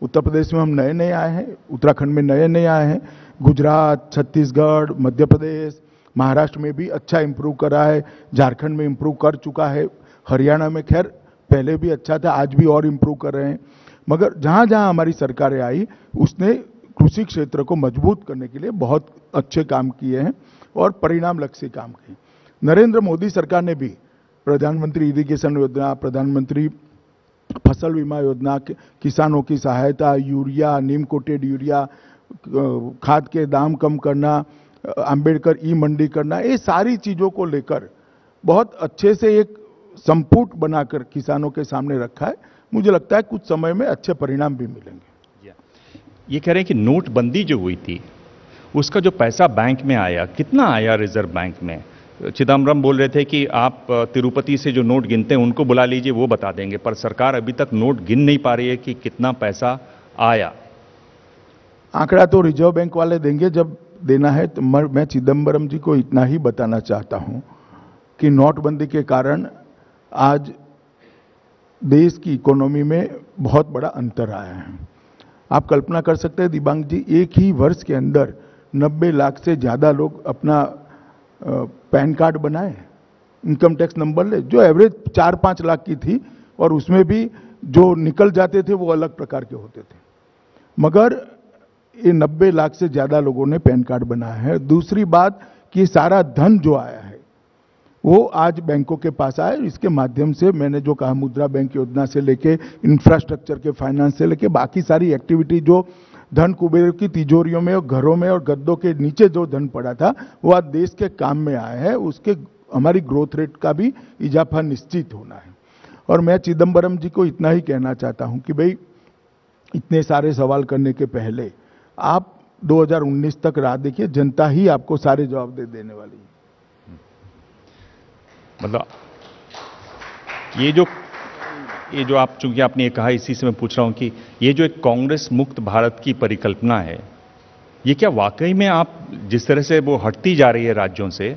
उत्तर प्रदेश में हम नए नए आए हैं, उत्तराखंड में नए नए आए हैं, गुजरात, छत्तीसगढ़, मध्य प्रदेश, महाराष्ट्र में भी अच्छा इंप्रूव करा है, झारखंड में इंप्रूव कर चुका है, हरियाणा में खैर पहले भी अच्छा था, आज भी और इंप्रूव कर रहे हैं। मगर जहां जहां हमारी सरकारें आई, उसने कृषि क्षेत्र को मजबूत करने के लिए बहुत अच्छे काम किए हैं और परिणाम लक्ष्य काम किए। नरेंद्र मोदी सरकार ने भी प्रधानमंत्री इरिगेशन योजना, प्रधानमंत्री फसल बीमा योजना, किसानों की सहायता, यूरिया, नीम कोटेड यूरिया, खाद के दाम कम करना, अंबेडकर ई मंडी करना, ये सारी चीजों को लेकर बहुत अच्छे से एक संपुट बनाकर किसानों के सामने रखा है। मुझे लगता है कुछ समय में अच्छे परिणाम भी मिलेंगे। ये कह रहे हैं कि नोटबंदी जो हुई थी उसका जो पैसा बैंक में आया, कितना आया रिजर्व बैंक में? चिदम्बरम बोल रहे थे कि आप तिरुपति से जो नोट गिनते हैं उनको बुला लीजिए, वो बता देंगे, पर सरकार अभी तक नोट गिन नहीं पा रही है कि कितना पैसा आया। आंकड़ा तो रिजर्व बैंक वाले देंगे जब देना है। तो मैं चिदम्बरम जी को इतना ही बताना चाहता हूं कि नोटबंदी के कारण आज देश की इकोनॉमी में बहुत बड़ा अंतर आया है। आप कल्पना कर सकते हैं दिबांग जी, एक ही वर्ष के अंदर 90 लाख से ज्यादा लोग अपना पैन कार्ड बनाए, इनकम टैक्स नंबर ले, जो एवरेज 4-5 लाख की थी, और उसमें भी जो निकल जाते थे वो अलग प्रकार के होते थे, मगर ये 90 लाख से ज्यादा लोगों ने पैन कार्ड बनाया है। दूसरी बात कि सारा धन जो आया है वो आज बैंकों के पास आया। इसके माध्यम से मैंने जो कहा, मुद्रा बैंक योजना से लेके इंफ्रास्ट्रक्चर के फाइनेंस से लेके बाकी सारी एक्टिविटी, जो धन कुबेर की तिजोरियों में और घरों में और गद्दों के नीचे जो धन पड़ा था, वो आज देश के काम में आया है। उसके हमारी ग्रोथ रेट का भी इजाफा निश्चित होना है। और मैं चिदम्बरम जी को इतना ही कहना चाहता हूं कि भाई, इतने सारे सवाल करने के पहले आप 2019 तक राह देखिए, जनता ही आपको सारे जवाब देने वाली है। मतलब ये जो आप, चूंकि आपने ये कहा, इसी से मैं पूछ रहा हूं कि ये जो एक कांग्रेस मुक्त भारत की परिकल्पना है, ये क्या वाकई में आप जिस तरह से वो हटती जा रही है राज्यों से,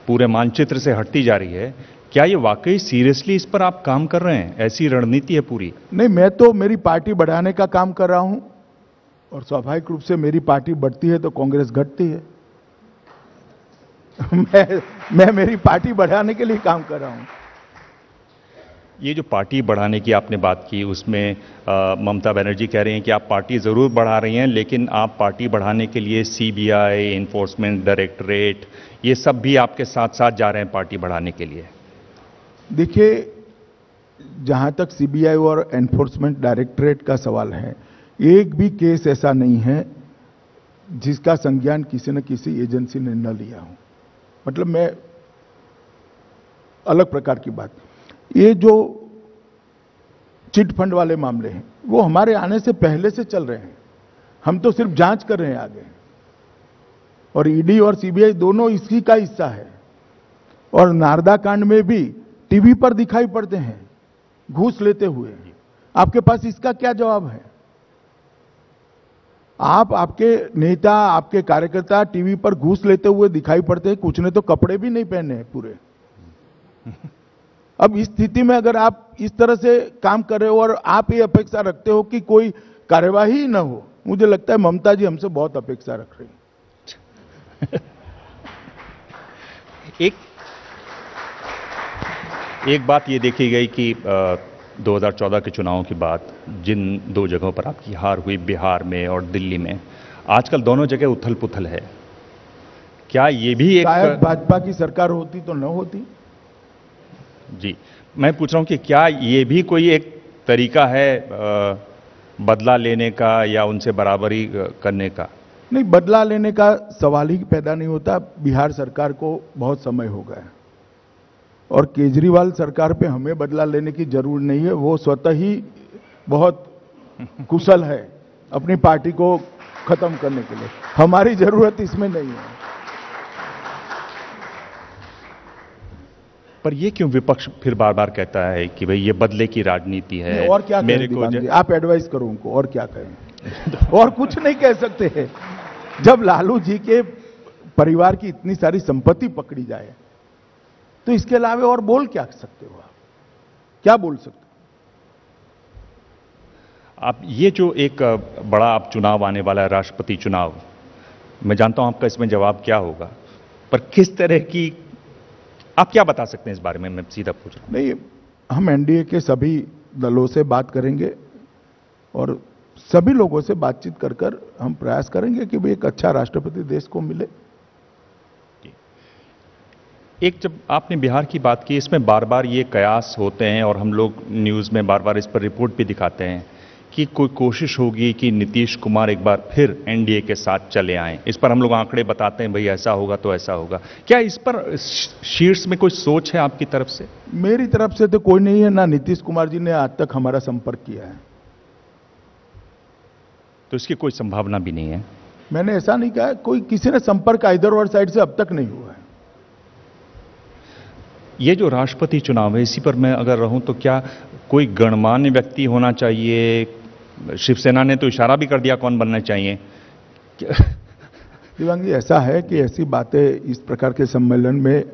पूरे मानचित्र से हटती जा रही है, क्या ये वाकई सीरियसली इस पर आप काम कर रहे हैं? ऐसी रणनीति है पूरी? नहीं, मैं तो मेरी पार्टी बढ़ाने का काम कर रहा हूं और स्वाभाविक रूप से मेरी पार्टी बढ़ती है तो कांग्रेस घटती है। मैं मेरी पार्टी बढ़ाने के लिए काम कर रहा हूं। ये जो पार्टी बढ़ाने की आपने बात की, उसमें ममता बनर्जी कह रही हैं कि आप पार्टी जरूर बढ़ा रही हैं, लेकिन आप पार्टी बढ़ाने के लिए सीबीआई, एनफोर्समेंट डायरेक्टरेट, ये सब भी आपके साथ साथ जा रहे हैं पार्टी बढ़ाने के लिए। देखिए, जहां तक सीबीआई और एनफोर्समेंट डायरेक्टरेट का सवाल है, एक भी केस ऐसा नहीं है जिसका संज्ञान किसी न किसी एजेंसी ने न लिया हो। मतलब मैं अलग प्रकार की बात, ये जो चिट फंड वाले मामले हैं वो हमारे आने से पहले से चल रहे हैं, हम तो सिर्फ जांच कर रहे हैं आगे। और ईडी और सीबीआई दोनों इसी का हिस्सा है। और नारदा कांड में भी टीवी पर दिखाई पड़ते हैं घूस लेते हुए। आपके पास इसका क्या जवाब है? आपके नेता, आपके कार्यकर्ता टीवी पर घूस लेते हुए दिखाई पड़ते हैं, कुछ ने तो कपड़े भी नहीं पहने हैं पूरे। अब इस स्थिति में अगर आप इस तरह से काम कर रहे हो और आप ये अपेक्षा रखते हो कि कोई कार्यवाही ही ना हो, मुझे लगता है ममता जी हमसे बहुत अपेक्षा रख रही हैं। एक बात ये देखी गई कि 2014 के चुनावों के बाद जिन दो जगहों पर आपकी हार हुई, बिहार में और दिल्ली में, आजकल दोनों जगह उथल पुथल है। क्या ये भी एक, शायद भाजपा की सरकार होती तो न होती। जी, मैं पूछ रहा हूं कि क्या ये भी कोई एक तरीका है बदला लेने का या उनसे बराबरी करने का? नहीं, बदला लेने का सवाल ही पैदा नहीं होता। बिहार सरकार को बहुत समय हो गया और केजरीवाल सरकार पे हमें बदला लेने की जरूरत नहीं है। वो स्वतः ही बहुत कुशल है अपनी पार्टी को खत्म करने के लिए, हमारी जरूरत इसमें नहीं है। पर ये क्यों विपक्ष फिर बार बार कहता है कि भाई ये बदले की राजनीति है? और क्या मेरे को आप एडवाइस करो उनको, और क्या कहें? और कुछ नहीं कह सकते हैं। जब लालू जी के परिवार की इतनी सारी संपत्ति पकड़ी जाए तो इसके अलावा और बोल क्या सकते हो? आप क्या बोल सकते हो? आप ये जो एक बड़ा आप चुनाव आने वाला है, राष्ट्रपति चुनाव, मैं जानता हूं आपका इसमें जवाब क्या होगा, पर किस तरह की आप क्या बता सकते हैं इस बारे में? मैं सीधा पूछ रहा हूं। नहीं, हम एनडीए के सभी दलों से बात करेंगे और सभी लोगों से बातचीत कर हम प्रयास करेंगे कि भाई एक अच्छा राष्ट्रपति देश को मिले। एक जब आपने बिहार की बात की, इसमें बार बार ये कयास होते हैं और हम लोग न्यूज़ में बार बार इस पर रिपोर्ट भी दिखाते हैं कि कोई कोशिश होगी कि नीतीश कुमार एक बार फिर एनडीए के साथ चले आएं। इस पर हम लोग आंकड़े बताते हैं, भाई ऐसा होगा तो ऐसा होगा। क्या इस पर शीर्ष में कोई सोच है आपकी तरफ से? मेरी तरफ से तो कोई नहीं है, ना नीतीश कुमार जी ने आज तक हमारा संपर्क किया है। तो इसकी कोई संभावना भी नहीं है? मैंने ऐसा नहीं कहा, कोई किसी ने संपर्क इधर और साइड से अब तक नहीं हुआ है। ये जो राष्ट्रपति चुनाव है, इसी पर मैं अगर रहूं तो क्या कोई गणमान्य व्यक्ति होना चाहिए? शिवसेना ने तो इशारा भी कर दिया कौन बनना चाहिए। दिवांग जी, ऐसा है कि ऐसी बातें इस प्रकार के सम्मेलन में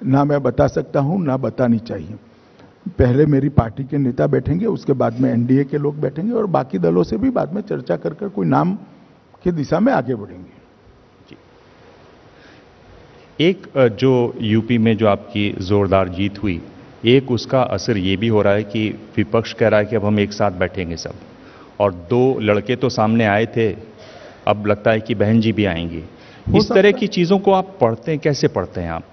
ना मैं बता सकता हूं, ना बतानी चाहिए। पहले मेरी पार्टी के नेता बैठेंगे, उसके बाद में एनडीए के लोग बैठेंगे और बाकी दलों से भी बाद में चर्चा कर कोई नाम की दिशा में आगे बढ़ेंगे। एक जो यूपी में जो आपकी जोरदार जीत हुई, एक उसका असर ये भी हो रहा है कि विपक्ष कह रहा है कि अब हम एक साथ बैठेंगे सब, और दो लड़के तो सामने आए थे, अब लगता है कि बहन जी भी आएंगी। इस तरह की चीजों को आप पढ़ते हैं, कैसे पढ़ते हैं आप?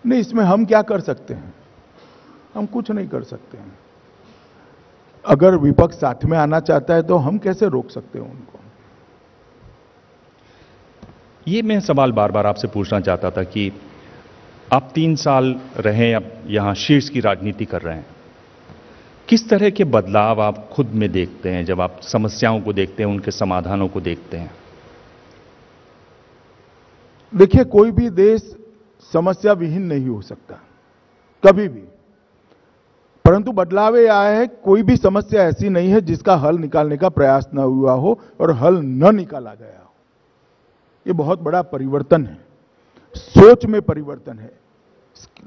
नहीं, इसमें हम क्या कर सकते हैं? हम कुछ नहीं कर सकते हैं। अगर विपक्ष साथ में आना चाहता है तो हम कैसे रोक सकते हैं उनको? ये मैं सवाल बार बार आपसे पूछना चाहता था कि आप 3 साल रहे, अब यहां शीर्ष की राजनीति कर रहे हैं, किस तरह के बदलाव आप खुद में देखते हैं जब आप समस्याओं को देखते हैं, उनके समाधानों को देखते हैं? देखिए, कोई भी देश समस्या विहीन नहीं हो सकता कभी भी, परंतु बदलाव ये आया है, कोई भी समस्या ऐसी नहीं है जिसका हल निकालने का प्रयास न हुआ हो और हल न निकाला गया हो। ये बहुत बड़ा परिवर्तन है, सोच में परिवर्तन है।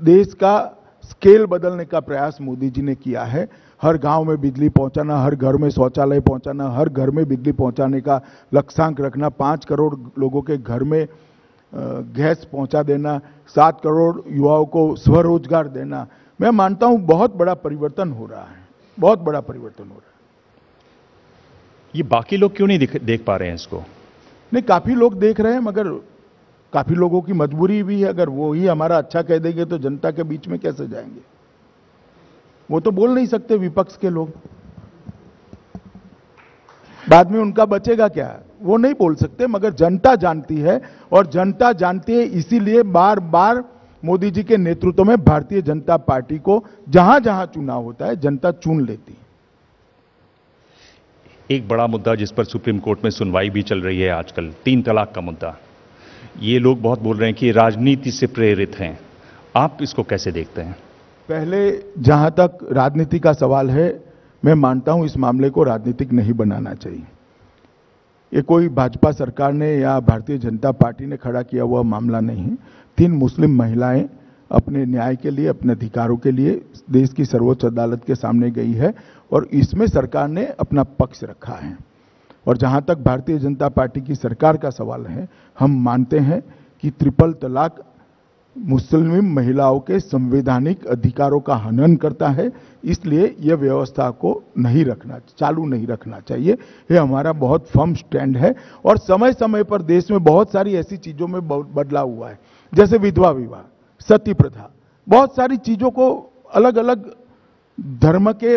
देश का स्केल बदलने का प्रयास मोदी जी ने किया है। हर गांव में बिजली पहुंचाना, हर घर में शौचालय पहुंचाना, हर घर में बिजली पहुंचाने का लक्ष्यांक रखना, 5 करोड़ लोगों के घर में गैस पहुंचा देना, 7 करोड़ युवाओं को स्वरोजगार देना। मैं मानता हूं बहुत बड़ा परिवर्तन हो रहा है, बहुत बड़ा परिवर्तन हो रहा है। ये बाकी लोग क्यों नहीं देख पा रहे हैं इसको? नहीं, काफी लोग देख रहे हैं, मगर काफी लोगों की मजबूरी भी है। अगर वो ही हमारा अच्छा कह देंगे तो जनता के बीच में कैसे जाएंगे? वो तो बोल नहीं सकते विपक्ष के लोग, बाद में उनका बचेगा क्या? वो नहीं बोल सकते, मगर जनता जानती है, और जनता जानती है इसीलिए बार बार मोदी जी के नेतृत्व में भारतीय जनता पार्टी को जहां जहां चुनाव होता है जनता चुन लेती है। एक बड़ा मुद्दा जिस पर सुप्रीम कोर्ट में सुनवाई भी चल रही है आजकल, 3 तलाक का मुद्दा। ये लोग बहुत बोल रहे हैं कि राजनीति से प्रेरित हैं, आप इसको कैसे देखते हैं? पहले जहां तक राजनीति का सवाल है, मैं मानता हूं इस मामले को राजनीतिक नहीं बनाना चाहिए। ये कोई भाजपा सरकार ने या भारतीय जनता पार्टी ने खड़ा किया हुआ मामला नहीं है। 3 मुस्लिम महिलाएं अपने न्याय के लिए, अपने अधिकारों के लिए देश की सर्वोच्च अदालत के सामने गई है, और इसमें सरकार ने अपना पक्ष रखा है। और जहां तक भारतीय जनता पार्टी की सरकार का सवाल है, हम मानते हैं कि ट्रिपल तलाक मुस्लिम महिलाओं के संवैधानिक अधिकारों का हनन करता है, इसलिए यह व्यवस्था को चालू नहीं रखना चाहिए। यह हमारा बहुत फर्म स्टैंड है। और समय समय पर देश में बहुत सारी ऐसी चीजों में बदलाव हुआ है, जैसे विधवा विवाह, सती प्रथा, बहुत सारी चीजों को अलग अलग धर्म के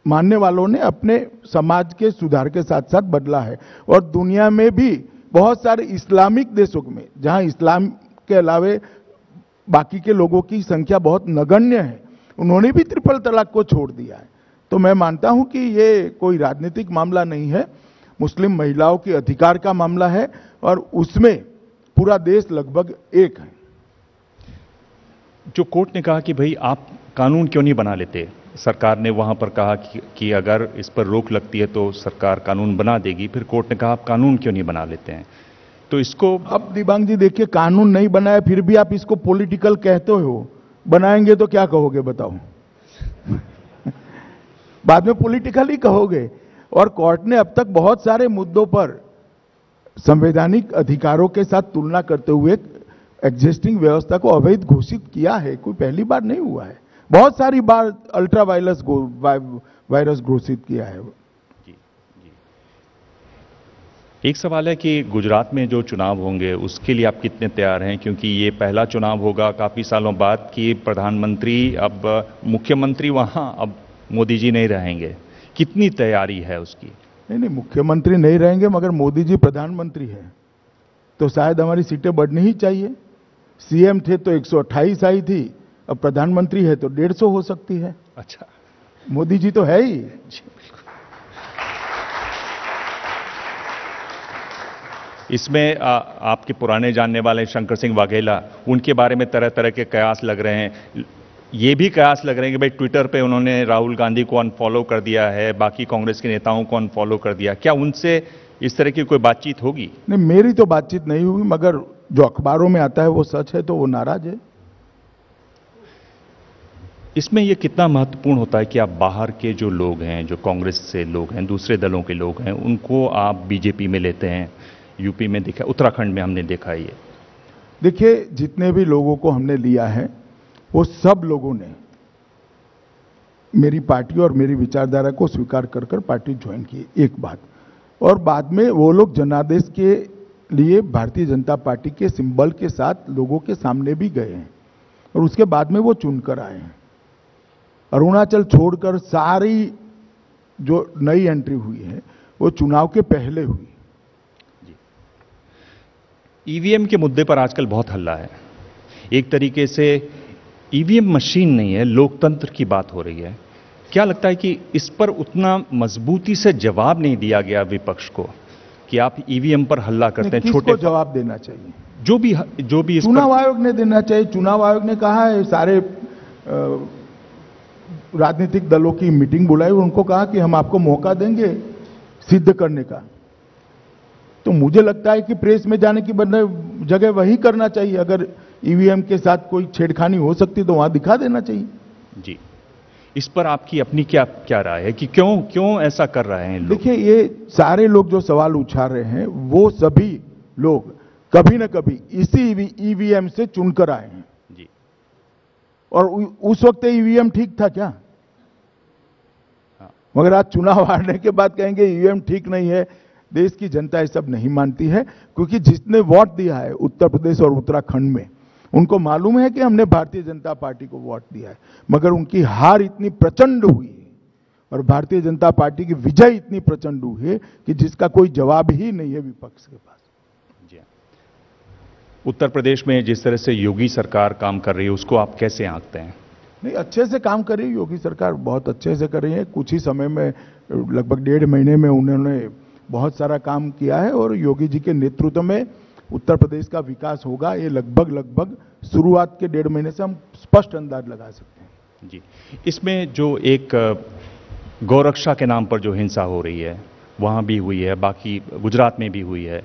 मानने वालों ने अपने समाज के सुधार के साथ साथ बदला है। और दुनिया में भी बहुत सारे इस्लामिक देशों में, जहां इस्लाम के अलावे बाकी के लोगों की संख्या बहुत नगण्य है, उन्होंने भी ट्रिपल तलाक को छोड़ दिया है। तो मैं मानता हूं कि ये कोई राजनीतिक मामला नहीं है, मुस्लिम महिलाओं के अधिकार का मामला है, और उसमें पूरा देश लगभग एक है। जो कोर्ट ने कहा कि भाई आप कानून क्यों नहीं बना लेते, सरकार ने वहां पर कहा कि अगर इस पर रोक लगती है तो सरकार कानून बना देगी, फिर कोर्ट ने कहा आप कानून क्यों नहीं बना लेते हैं? तो इसको अब दिबांग जी देखिए, कानून नहीं बनाया फिर भी आप इसको पॉलिटिकल कहते हो, बनाएंगे तो क्या कहोगे बताओ? बाद में पॉलिटिकल ही कहोगे। और कोर्ट ने अब तक बहुत सारे मुद्दों पर संवैधानिक अधिकारों के साथ तुलना करते हुए एग्जिस्टिंग व्यवस्था को अवैध घोषित किया है। कोई पहली बार नहीं हुआ है, बहुत सारी बार अल्ट्रा वायरस घोषित किया है। एक सवाल है कि गुजरात में जो चुनाव होंगे उसके लिए आप कितने तैयार हैं? क्योंकि ये पहला चुनाव होगा काफी सालों बाद कि प्रधानमंत्री, अब मुख्यमंत्री वहां अब मोदी जी नहीं रहेंगे, कितनी तैयारी है उसकी? नहीं, मुख्यमंत्री नहीं रहेंगे, मगर मोदी जी प्रधानमंत्री हैं, तो शायद हमारी सीटें बढ़नी ही चाहिए। सीएम थे तो 128 आई थी, अब प्रधानमंत्री है तो 150 हो सकती है। अच्छा, मोदी जी तो है ही। इसमें आपके पुराने जानने वाले शंकर सिंह वाघेला, उनके बारे में तरह तरह के कयास लग रहे हैं। ये भी कयास लग रहे हैं कि भाई ट्विटर पे उन्होंने राहुल गांधी को अनफॉलो कर दिया है, बाकी कांग्रेस के नेताओं को अनफॉलो कर दिया। क्या उनसे इस तरह की कोई बातचीत होगी? नहीं, मेरी तो बातचीत नहीं हुई, मगर जो अखबारों में आता है वो सच है, तो वो नाराज है। इसमें यह कितना महत्वपूर्ण होता है कि आप बाहर के जो लोग हैं, जो कांग्रेस से लोग हैं, दूसरे दलों के लोग हैं, उनको आप बीजेपी में लेते हैं? यूपी में देखा, उत्तराखंड में हमने देखा ये। देखिए, जितने भी लोगों को हमने लिया है वो सब लोगों ने मेरी पार्टी और मेरी विचारधारा को स्वीकार कर कर पार्टी ज्वाइन की, एक बात। और बाद में वो लोग जनादेश के लिए भारतीय जनता पार्टी के सिंबल के साथ लोगों के सामने भी गए हैं, और उसके बाद में वो चुनकर आए हैं। अरुणाचल छोड़कर सारी जो नई एंट्री हुई है वो चुनाव के पहले हुई। ईवीएम के मुद्दे पर आजकल बहुत हल्ला है। एक तरीके से ईवीएम मशीन नहीं है, लोकतंत्र की बात हो रही है। क्या लगता है कि इस पर उतना मजबूती से जवाब नहीं दिया गया विपक्ष को कि आप ईवीएम पर हल्ला करते हैं? छोटे जवाब देना चाहिए, जो भी चुनाव आयोग ने देना चाहिए। चुनाव आयोग ने कहा है, सारे राजनीतिक दलों की मीटिंग बुलाई, उनको कहा कि हम आपको मौका देंगे सिद्ध करने का। तो मुझे लगता है कि प्रेस में जाने की बदले जगह वही करना चाहिए। अगर ईवीएम के साथ कोई छेड़खानी हो सकती तो वहां दिखा देना चाहिए। जी, इस पर आपकी अपनी क्या क्या राय है कि क्यों ऐसा कर रहे हैं लोग? देखिए, ये सारे लोग जो सवाल उछाल रहे हैं वो सभी लोग कभी न कभी इसी ईवीएम से चुनकर आए हैं जी। और उस वक्त ईवीएम ठीक था क्या? हाँ। मगर आज चुनाव हारने के बाद कहेंगे ईवीएम ठीक नहीं है। देश की जनता ये सब नहीं मानती है, क्योंकि जिसने वोट दिया है उत्तर प्रदेश और उत्तराखंड में, उनको मालूम है कि हमने भारतीय जनता पार्टी को वोट दिया है। मगर उनकी हार इतनी प्रचंड हुई है और भारतीय जनता पार्टी की विजय इतनी प्रचंड हुई है कि जिसका कोई जवाब ही नहीं है विपक्ष के पास। जी। उत्तर प्रदेश में जिस तरह से योगी सरकार काम कर रही है उसको आप कैसे आंकते हैं? नहीं, अच्छे से काम कर रही है योगी सरकार, बहुत अच्छे से कर रही है। कुछ ही समय में, लगभग 1.5 महीने में उन्होंने बहुत सारा काम किया है और योगी जी के नेतृत्व में उत्तर प्रदेश का विकास होगा, ये लगभग शुरुआत के 1.5 महीने से हम स्पष्ट अंदाज लगा सकते हैं। जी। इसमें जो एक गौरक्षा के नाम पर जो हिंसा हो रही है वहां भी हुई है, बाकी गुजरात में भी हुई है,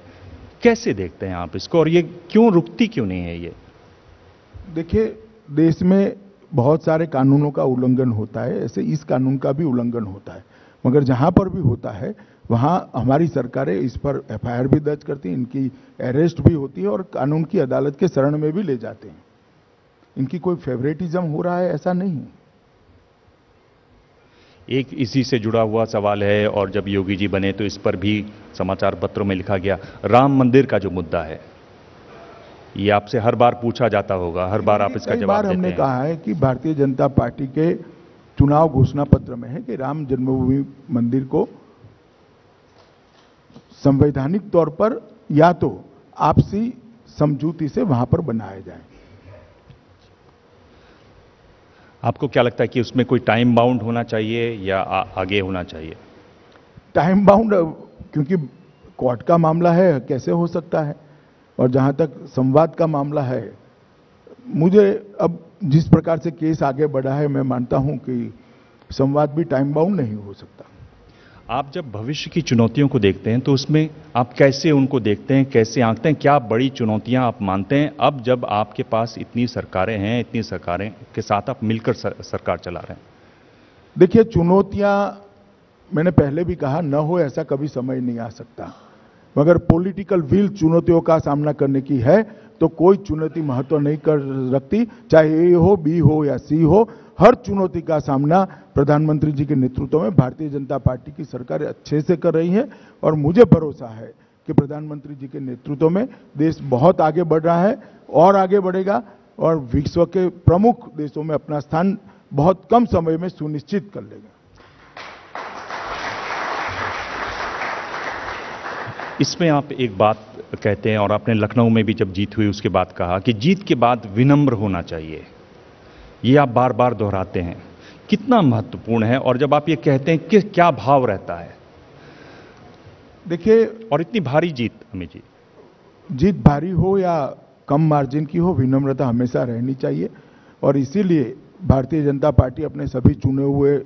कैसे देखते हैं आप इसको और ये रुकती क्यों नहीं है? ये देखिए, देश में बहुत सारे कानूनों का उल्लंघन होता है, ऐसे इस कानून का भी उल्लंघन होता है। मगर जहां पर भी होता है वहां हमारी सरकारें इस पर एफआईआर भी दर्ज करती हैं, इनकी अरेस्ट भी होती है और कानून की अदालत के शरण में भी ले जाते हैं। इनकी कोई फेवरेटिज्म हो रहा है ऐसा नहीं है। एक इसी से जुड़ा हुआ सवाल है और जब योगी जी बने तो इस पर भी समाचार पत्रों में लिखा गया, राम मंदिर का जो मुद्दा है ये आपसे हर बार पूछा जाता होगा, हर बार आप इसका जवाब देते हैं। हमने कहा है कि भारतीय जनता पार्टी के चुनाव घोषणा पत्र में है कि राम जन्मभूमि मंदिर को संवैधानिक तौर पर या तो आपसी समझौते से वहां पर बनाया जाए। आपको क्या लगता है कि उसमें कोई टाइम बाउंड होना चाहिए या आगे होना चाहिए? टाइम बाउंड, क्योंकि कोर्ट का मामला है, कैसे हो सकता है? और जहां तक संवाद का मामला है, मुझे अब जिस प्रकार से केस आगे बढ़ा है, मैं मानता हूं कि संवाद भी टाइम बाउंड नहीं हो सकता। आप जब भविष्य की चुनौतियों को देखते हैं तो उसमें आप कैसे उनको देखते हैं, कैसे आंकते हैं? क्या बड़ी चुनौतियां आप मानते हैं अब जब आपके पास इतनी सरकारें हैं, इतनी सरकारें के साथ आप मिलकर सरकार चला रहे हैं? देखिए, चुनौतियां मैंने पहले भी कहा, न हो ऐसा कभी समय नहीं आ सकता। मगर पॉलिटिकल विल चुनौतियों का सामना करने की है तो कोई चुनौती महत्व नहीं कर रखती, चाहे ए हो, बी हो या सी हो। हर चुनौती का सामना प्रधानमंत्री जी के नेतृत्व में भारतीय जनता पार्टी की सरकार अच्छे से कर रही है और मुझे भरोसा है कि प्रधानमंत्री जी के नेतृत्व में देश बहुत आगे बढ़ रहा है और आगे बढ़ेगा और विश्व के प्रमुख देशों में अपना स्थान बहुत कम समय में सुनिश्चित कर लेगा। इसमें आप एक बात कहते हैं और आपने लखनऊ में भी जब जीत हुई उसके बाद कहा कि जीत के बाद विनम्र होना चाहिए, ये आप बार बार दोहराते हैं, कितना महत्वपूर्ण है? और जब आप ये कहते हैं कि क्या भाव रहता है? देखिए, और इतनी भारी जीत, अमित जी, जीत भारी हो या कम मार्जिन की हो, विनम्रता हमेशा रहनी चाहिए। और इसीलिए भारतीय जनता पार्टी अपने सभी चुने हुए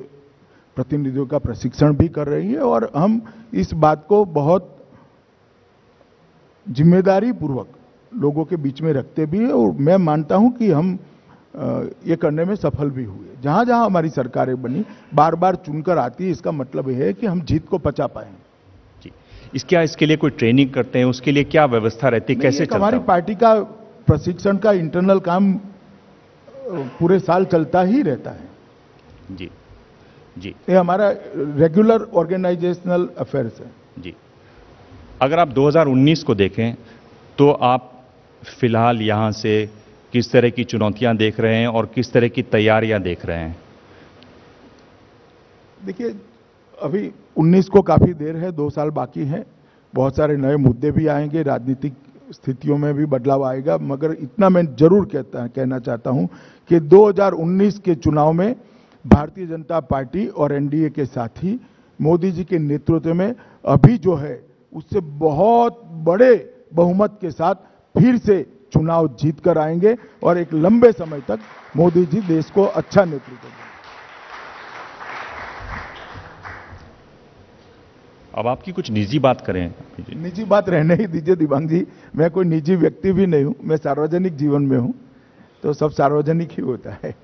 प्रतिनिधियों का प्रशिक्षण भी कर रही है और हम इस बात को बहुत जिम्मेदारी पूर्वक लोगों के बीच में रखते भी है और मैं मानता हूं कि हम ये करने में सफल भी हुए। जहां जहां हमारी सरकारें बनी, बार बार चुनकर आती है, इसका मतलब यह है कि हम जीत को पचा पाए। जी, इसके लिए कोई ट्रेनिंग करते हैं? उसके लिए क्या व्यवस्था रहती है, कैसे चलता है? हमारी पार्टी का प्रशिक्षण का इंटरनल काम पूरे साल चलता ही रहता है। जी जी, ये हमारा रेगुलर ऑर्गेनाइजेशनल अफेयर्स है। जी, अगर आप 2019 को देखें तो आप फिलहाल यहां से किस तरह की चुनौतियां देख रहे हैं और किस तरह की तैयारियां देख रहे हैं? देखिए, अभी 19 को काफी देर है, 2 साल बाकी हैं, बहुत सारे नए मुद्दे भी आएंगे, राजनीतिक स्थितियों में भी बदलाव आएगा। मगर इतना मैं जरूर कहना चाहता हूं कि 2019 के चुनाव में भारतीय जनता पार्टी और एनडीए के साथी मोदी जी के नेतृत्व में अभी जो है उससे बहुत बड़े बहुमत के साथ फिर से चुनाव जीत कर आएंगे और एक लंबे समय तक मोदी जी देश को अच्छा नेतृत्व देंगे। अब आपकी कुछ निजी बात करें। निजी बात रहने ही दीजिए दिबांग जी, मैं कोई निजी व्यक्ति भी नहीं हूं, मैं सार्वजनिक जीवन में हूं, तो सब सार्वजनिक ही होता है।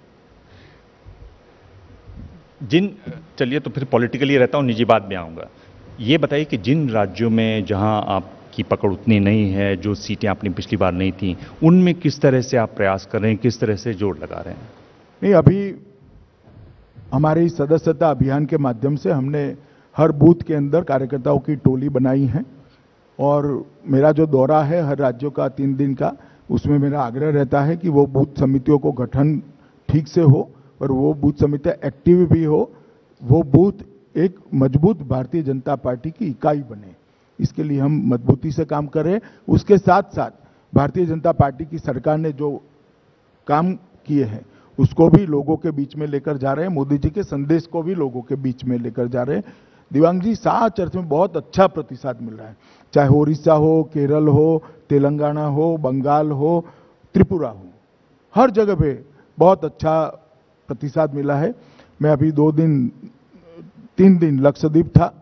चलिए तो फिर पॉलिटिकली रहता हूं, निजी बात में आऊंगा। ये बताइए कि जिन राज्यों में जहां आपकी पकड़ उतनी नहीं है, जो सीटें आपने पिछली बार नहीं थी, उनमें किस तरह से आप प्रयास कर रहे हैं, किस तरह से जोर लगा रहे हैं? नहीं, अभी हमारी सदस्यता अभियान के माध्यम से हमने हर बूथ के अंदर कार्यकर्ताओं की टोली बनाई है और मेरा जो दौरा है हर राज्यों का 3 दिन का, उसमें मेरा आग्रह रहता है कि वो बूथ समितियों को गठन ठीक से हो और वो बूथ समितियां एक्टिव भी हो, वो बूथ एक मजबूत भारतीय जनता पार्टी की इकाई बने, इसके लिए हम मजबूती से काम कर रहे हैं। उसके साथ साथ भारतीय जनता पार्टी की सरकार ने जो काम किए हैं उसको भी लोगों के बीच में लेकर जा रहे हैं, मोदी जी के संदेश को भी लोगों के बीच में लेकर जा रहे हैं। दिवांग जी, 7 चर्च में बहुत अच्छा प्रतिसाद मिल रहा है, चाहे उड़ीसा हो, केरल हो, तेलंगाना हो, बंगाल हो, त्रिपुरा हो, हर जगह पे बहुत अच्छा प्रतिसाद मिला है। मैं अभी 3 दिन लक्षद्वीप था,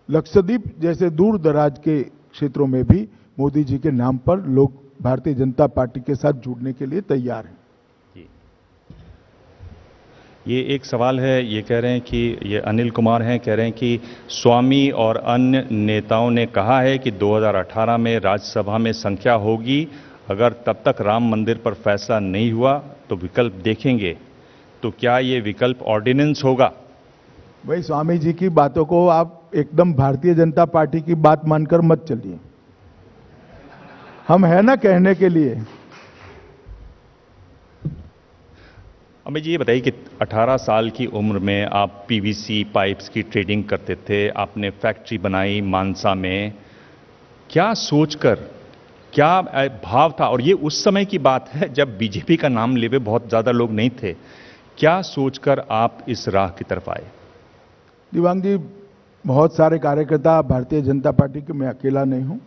लक्षद्वीप जैसे दूर दराज के क्षेत्रों में भी मोदी जी के नाम पर लोग भारतीय जनता पार्टी के साथ जुड़ने के लिए तैयार हैं। ये एक सवाल है, ये कह रहे हैं कि ये अनिल कुमार हैं, कह रहे हैं कि स्वामी और अन्य नेताओं ने कहा है कि 2018 में राज्यसभा में संख्या होगी, अगर तब तक राम मंदिर पर फैसला नहीं हुआ तो विकल्प देखेंगे, तो क्या ये विकल्प ऑर्डिनेंस होगा? भाई, स्वामी जी की बातों को आप एकदम भारतीय जनता पार्टी की बात मानकर मत चलिए, हम है ना कहने के लिए। अमित जी, ये बताइए कि 18 साल की उम्र में आप पीवीसी पाइप्स की ट्रेडिंग करते थे, आपने फैक्ट्री बनाई मानसा में, क्या सोचकर, क्या भाव था? और ये उस समय की बात है जब बीजेपी का नाम लेवे बहुत ज्यादा लोग नहीं थे, क्या सोचकर आप इस राह की तरफ आए? दिवांग जी, बहुत सारे कार्यकर्ता भारतीय जनता पार्टी के, मैं अकेला नहीं हूं,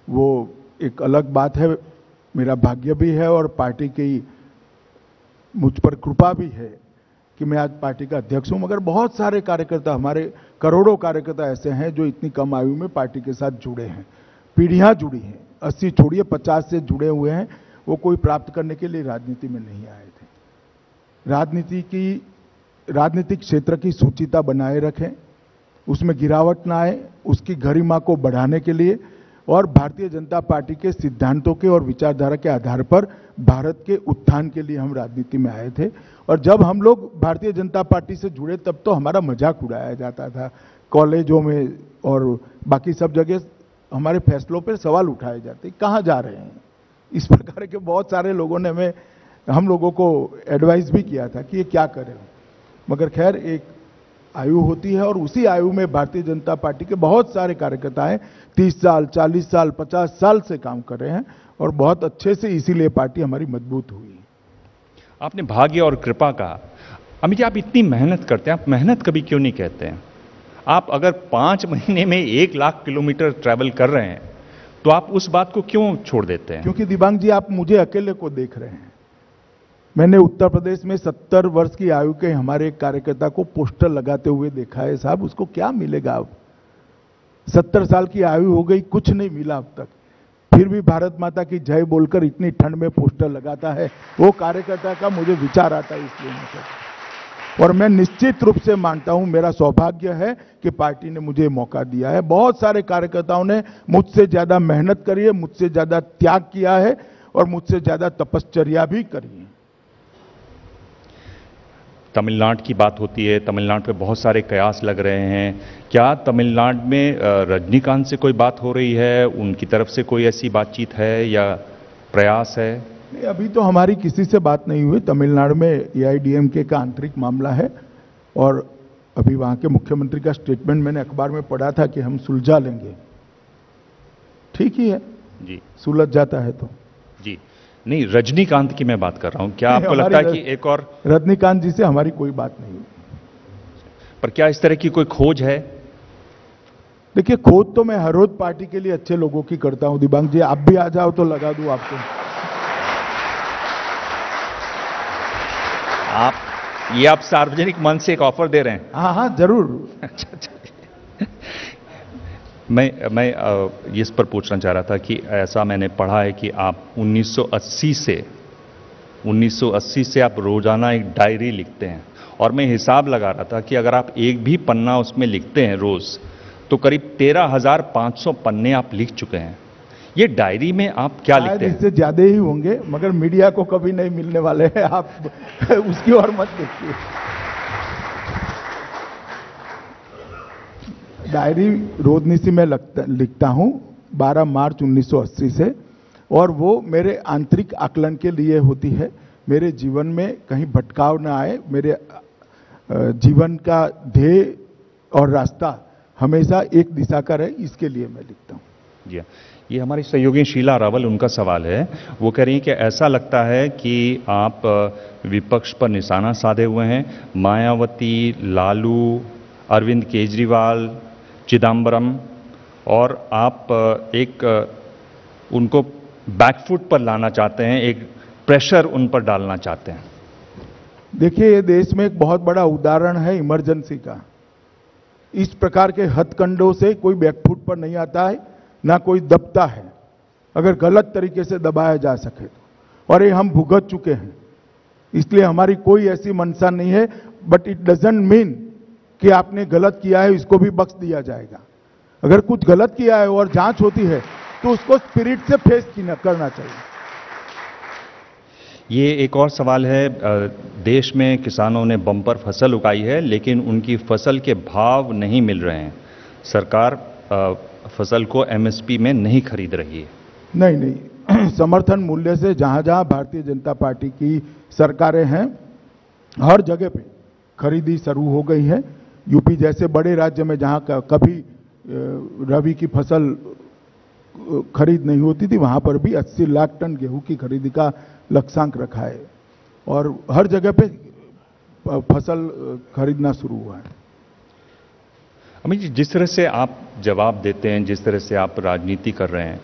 वो एक अलग बात है, मेरा भाग्य भी है और पार्टी की मुझ पर कृपा भी है कि मैं आज पार्टी का अध्यक्ष हूं। मगर बहुत सारे कार्यकर्ता, हमारे करोड़ों कार्यकर्ता ऐसे हैं जो इतनी कम आयु में पार्टी के साथ जुड़े हैं, पीढ़ियां जुड़ी हैं, 80 छोड़िए 50 से जुड़े हुए हैं। वो कोई प्राप्त करने के लिए राजनीति में नहीं आए थे। राजनीतिक क्षेत्र की सूचिता बनाए रखें, उसमें गिरावट ना आए, उसकी गरिमा को बढ़ाने के लिए और भारतीय जनता पार्टी के सिद्धांतों के और विचारधारा के आधार पर भारत के उत्थान के लिए हम राजनीति में आए थे। और जब हम लोग भारतीय जनता पार्टी से जुड़े तब तो हमारा मजाक उड़ाया जाता था, कॉलेजों में और बाकी सब जगह हमारे फैसलों पर सवाल उठाए जाते, कहाँ जा रहे हैं, इस प्रकार के बहुत सारे लोगों ने हम लोगों को एडवाइस भी किया था कि ये क्या करें। मगर खैर, एक आयु होती है और उसी आयु में भारतीय जनता पार्टी के बहुत सारे कार्यकर्ता हैं, 30 साल, 40 साल, 50 साल से काम कर रहे हैं और बहुत अच्छे से, इसीलिए पार्टी हमारी मजबूत हुई। आपने भाग्य और कृपा कहा। अमित जी, आप इतनी मेहनत करते हैं, आप मेहनत कभी क्यों नहीं कहते हैं? आप अगर 5 महीने में 1 लाख किलोमीटर ट्रैवल कर रहे हैं तो आप उस बात को क्यों छोड़ देते हैं? क्योंकि दिबांग जी, आप मुझे अकेले को देख रहे हैं। मैंने उत्तर प्रदेश में 70 वर्ष की आयु के हमारे एक कार्यकर्ता को पोस्टर लगाते हुए देखा है। साहब, उसको क्या मिलेगा? अब 70 साल की आयु हो गई, कुछ नहीं मिला अब तक, फिर भी भारत माता की जय बोलकर इतनी ठंड में पोस्टर लगाता है। वो कार्यकर्ता का मुझे विचार आता है, इसलिए मैं, और मैं निश्चित रूप से मानता हूं, मेरा सौभाग्य है कि पार्टी ने मुझे मौका दिया है। बहुत सारे कार्यकर्ताओं ने मुझसे ज्यादा मेहनत करी है, मुझसे ज्यादा त्याग किया है और मुझसे ज्यादा तपश्चर्या भी करी है। तमिलनाडु की बात होती है, तमिलनाडु पे बहुत सारे कयास लग रहे हैं, क्या तमिलनाडु में रजनीकांत से कोई बात हो रही है? उनकी तरफ से कोई ऐसी बातचीत है या प्रयास है? नहीं, अभी तो हमारी किसी से बात नहीं हुई। तमिलनाडु में एआईडीएमके का आंतरिक मामला है और अभी वहां के मुख्यमंत्री का स्टेटमेंट मैंने अखबार में पढ़ा था कि हम सुलझा लेंगे। ठीक ही है जी, सुलझ जाता है तो जी। नहीं, रजनीकांत की मैं बात कर रहा हूं। क्या आपको लगता है कि एक और रजनीकांत जी से हमारी कोई बात नहीं हुई? पर क्या इस तरह की कोई खोज है? देखिए, खोज तो मैं हर रोज पार्टी के लिए अच्छे लोगों की करता हूं। दिबांग जी, आप भी आ जाओ तो लगा दूं आपको। आप सार्वजनिक मंच से एक ऑफर दे रहे हैं? हाँ हाँ, जरूर। अच्छा, मैं इस पर पूछना चाह रहा था कि ऐसा मैंने पढ़ा है कि आप 1980 से आप रोजाना एक डायरी लिखते हैं, और मैं हिसाब लगा रहा था कि अगर आप एक भी पन्ना उसमें लिखते हैं रोज, तो करीब 13,500 पन्ने आप लिख चुके हैं। ये डायरी में आप क्या लिखते हैं? इससे ज्यादा ही होंगे, मगर मीडिया को कभी नहीं मिलने वाले हैं, आप उसकी ओर मत देखिए। डायरी रोजनिशी में लिखता हूं 12 मार्च 1980 से, और वो मेरे आंतरिक आकलन के लिए होती है। मेरे जीवन में कहीं भटकाव ना आए, मेरे जीवन का ध्येय और रास्ता हमेशा एक दिशा का रहे, इसके लिए मैं लिखता हूं। जी, ये हमारी सहयोगी शीला रावल, उनका सवाल है। वो कह रही हैं कि ऐसा लगता है कि आप विपक्ष पर निशाना साधे हुए हैं। मायावती, लालू, अरविंद केजरीवाल, चिदम्बरम, और आप एक उनको बैकफुट पर लाना चाहते हैं, एक प्रेशर उन पर डालना चाहते हैं। देखिए, ये देश में एक बहुत बड़ा उदाहरण है इमरजेंसी का। इस प्रकार के हथकंडों से कोई बैकफुट पर नहीं आता है, ना कोई दबता है, अगर गलत तरीके से दबाया जा सके तो, और ये हम भुगत चुके हैं। इसलिए हमारी कोई ऐसी मंशा नहीं है, बट इट डजंट मीन कि आपने गलत किया है इसको भी बख्श दिया जाएगा। अगर कुछ गलत किया है और जांच होती है तो उसको स्पिरिट से फेस करना चाहिए। ये एक और सवाल है। देश में किसानों ने बम्पर फसल उगाई है, लेकिन उनकी फसल के भाव नहीं मिल रहे हैं। सरकार फसल को एमएसपी में नहीं खरीद रही है। नहीं, समर्थन मूल्य से जहां जहां भारतीय जनता पार्टी की सरकारें हैं, हर जगह पे खरीदी शुरू हो गई है। यूपी जैसे बड़े राज्य में जहां कभी रबी की फसल खरीद नहीं होती थी, वहां पर भी 80 लाख टन गेहूं की खरीदी का लक्ष्यांक रखा है, और हर जगह पे फसल खरीदना शुरू हुआ है। अमित जी, जिस तरह से आप जवाब देते हैं, जिस तरह से आप राजनीति कर रहे हैं,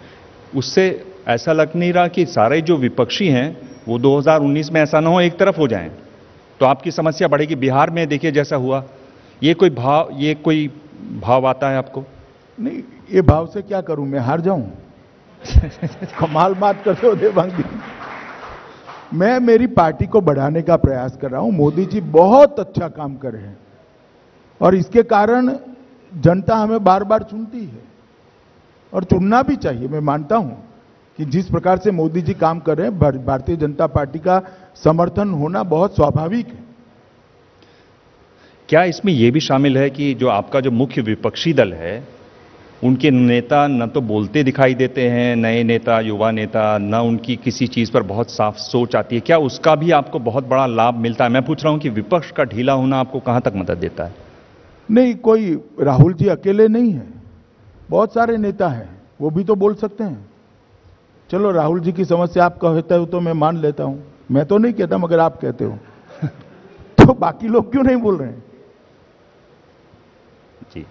उससे ऐसा लग नहीं रहा कि सारे जो विपक्षी हैं वो 2019 में ऐसा ना हो एक तरफ हो जाएं, तो आपकी समस्या बढ़ेगी। बिहार में देखिए जैसा हुआ, ये कोई भाव आता है आपको? नहीं, ये भाव से क्या करूं, मैं हार जाऊं? कमाल बात करते हो देवांग जी। मैं मेरी पार्टी को बढ़ाने का प्रयास कर रहा हूं। मोदी जी बहुत अच्छा काम कर रहे हैं, और इसके कारण जनता हमें बार बार चुनती है, और चुनना भी चाहिए। मैं मानता हूं कि जिस प्रकार से मोदी जी काम कर रहे हैं, भारतीय जनता पार्टी का समर्थन होना बहुत स्वाभाविक है। क्या इसमें यह भी शामिल है कि जो आपका जो मुख्य विपक्षी दल है, उनके नेता न तो बोलते दिखाई देते हैं, नए नेता, युवा नेता, न उनकी किसी चीज पर बहुत साफ सोच आती है? क्या उसका भी आपको बहुत बड़ा लाभ मिलता है? मैं पूछ रहा हूं कि विपक्ष का ढीला होना आपको कहां तक मदद देता है? नहीं, कोई राहुल जी अकेले नहीं है, बहुत सारे नेता हैं, वो भी तो बोल सकते हैं। चलो, राहुल जी की समस्या आप कहते हो तो मैं मान लेता हूं, मैं तो नहीं कहता, मगर आप कहते हो तो बाकी लोग क्यों नहीं बोल रहे हैं? जी,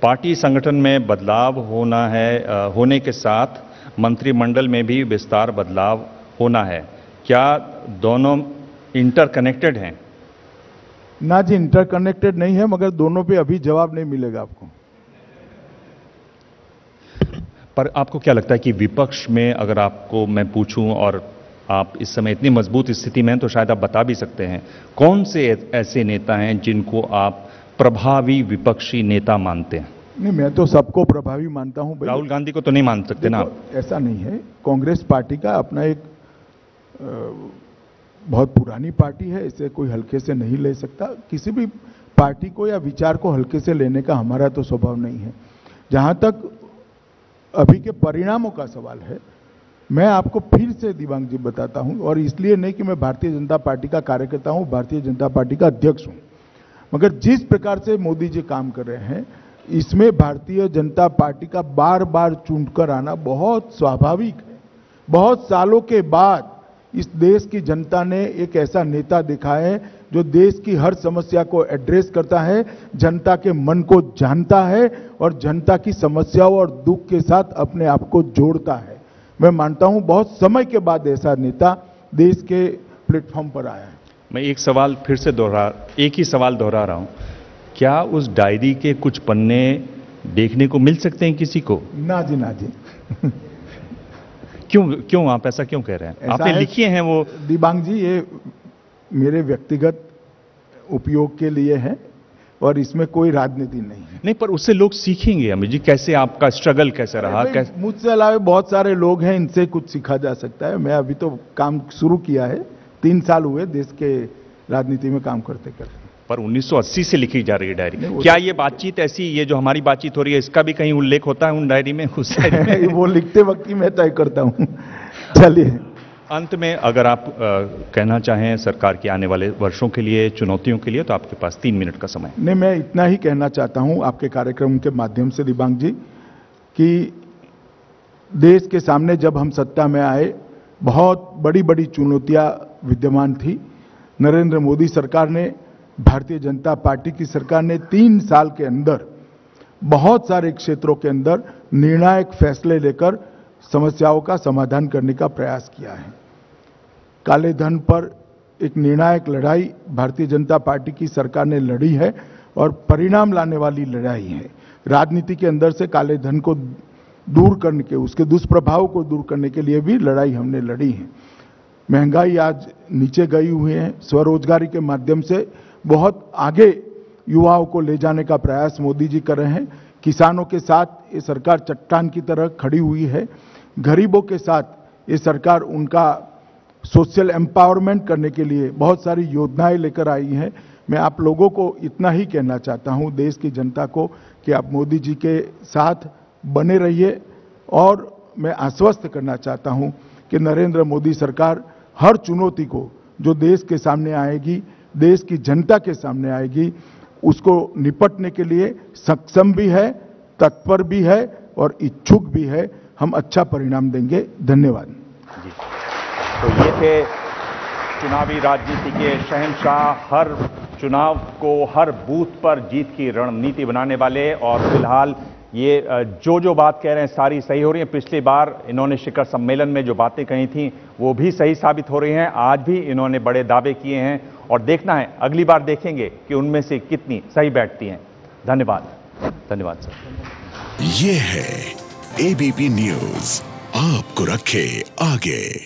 पार्टी संगठन में बदलाव होना है, होने के साथ मंत्रिमंडल में भी विस्तार बदलाव होना है। क्या दोनों इंटरकनेक्टेड हैं? ना जी, इंटरकनेक्टेड नहीं है, मगर दोनों पे अभी जवाब नहीं मिलेगा आपको। पर आपको क्या लगता है कि विपक्ष में अगर आपको मैं पूछूं, और आप इस समय इतनी मजबूत स्थिति में हैं, तो शायद आप बता भी सकते हैं, कौन से ऐसे नेता हैं जिनको आप प्रभावी विपक्षी नेता मानते हैं? नहीं, मैं तो सबको प्रभावी मानता हूं। राहुल गांधी को तो नहीं मान सकते ना आप? ऐसा नहीं है। कांग्रेस पार्टी का अपना एक बहुत पुरानी पार्टी है, इसे कोई हल्के से नहीं ले सकता। किसी भी पार्टी को या विचार को हल्के से लेने का हमारा तो स्वभाव नहीं है। जहां तक अभी के परिणामों का सवाल है, मैं आपको फिर से दिवांग जी बताता हूं, और इसलिए नहीं कि मैं भारतीय जनता पार्टी का कार्यकर्ता हूं, भारतीय जनता पार्टी का अध्यक्ष हूं, मगर जिस प्रकार से मोदी जी काम कर रहे हैं, इसमें भारतीय जनता पार्टी का बार बार चुनकर आना बहुत स्वाभाविक है। बहुत सालों के बाद इस देश की जनता ने एक ऐसा नेता देखा है जो देश की हर समस्या को एड्रेस करता है, जनता के मन को जानता है, और जनता की समस्याओं और दुख के साथ अपने आप को जोड़ता है। मैं मानता हूं बहुत समय के बाद ऐसा नेता देश के प्लेटफॉर्म पर आया है। मैं एक ही सवाल दोहरा रहा हूं। क्या उस डायरी के कुछ पन्ने देखने को मिल सकते हैं किसी को? ना जी, ना जी। क्यों आप ऐसा क्यों कह रहे हैं? आपने लिखे हैं वो? दिबांग जी, ये मेरे व्यक्तिगत उपयोग के लिए है और इसमें कोई राजनीति नहीं है। नहीं, पर उससे लोग सीखेंगे अमित जी, कैसे आपका स्ट्रगल कैसे रहा। मुझसे अलावा बहुत सारे लोग हैं, इनसे कुछ सीखा जा सकता है। मैं अभी तो काम शुरू किया है, 3 साल हुए देश के राजनीति में काम करते करते। पर 1980 से लिखी जा रही है डायरी। क्या ये बातचीत ऐसी, ये जो हमारी बातचीत हो रही है, इसका भी कहीं उल्लेख होता है उन डायरी में? उस डायरी में वो लिखते वक्त ही मैं तय करता हूं। चलिए, अंत में अगर आप कहना चाहें सरकार के आने वाले वर्षों के लिए, चुनौतियों के लिए, तो आपके पास 3 मिनट का समय। नहीं, मैं इतना ही कहना चाहता हूं आपके कार्यक्रम के माध्यम से दिबांग जी, कि देश के सामने जब हम सत्ता में आए, बहुत बड़ी बड़ी चुनौतियां विद्यमान थी। नरेंद्र मोदी सरकार ने, भारतीय जनता पार्टी की सरकार ने 3 साल के अंदर बहुत सारे क्षेत्रों के अंदर निर्णायक फैसले लेकर समस्याओं का समाधान करने का प्रयास किया है। काले धन पर एक निर्णायक लड़ाई भारतीय जनता पार्टी की सरकार ने लड़ी है और परिणाम लाने वाली लड़ाई है। राजनीति के अंदर से काले धन को दूर करने के, उसके दुष्प्रभाव को दूर करने के लिए भी लड़ाई हमने लड़ी है। महंगाई आज नीचे गई हुई है। स्वरोजगारी के माध्यम से बहुत आगे युवाओं को ले जाने का प्रयास मोदी जी कर रहे हैं। किसानों के साथ ये सरकार चट्टान की तरह खड़ी हुई है। गरीबों के साथ ये सरकार उनका सोशल एम्पावरमेंट करने के लिए बहुत सारी योजनाएं लेकर आई है। मैं आप लोगों को इतना ही कहना चाहता हूं, देश की जनता को, कि आप मोदी जी के साथ बने रहिए। और मैं आश्वस्त करना चाहता हूं कि नरेंद्र मोदी सरकार हर चुनौती को जो देश के सामने आएगी, देश की जनता के सामने आएगी, उसको निपटने के लिए सक्षम भी है, तत्पर भी है और इच्छुक भी है। हम अच्छा परिणाम देंगे। धन्यवाद जी। तो ये थे चुनावी राजनीति के शहंशाह, हर चुनाव को हर बूथ पर जीत की रणनीति बनाने वाले। और फिलहाल ये जो बात कह रहे हैं सारी सही हो रही है। पिछली बार इन्होंने शिखर सम्मेलन में जो बातें कही थी वो भी सही साबित हो रही हैं। आज भी इन्होंने बड़े दावे किए हैं और देखना है, अगली बार देखेंगे कि उनमें से कितनी सही बैठती हैं। धन्यवाद। धन्यवाद सर। ये है एबीपी न्यूज, आपको रखे आगे।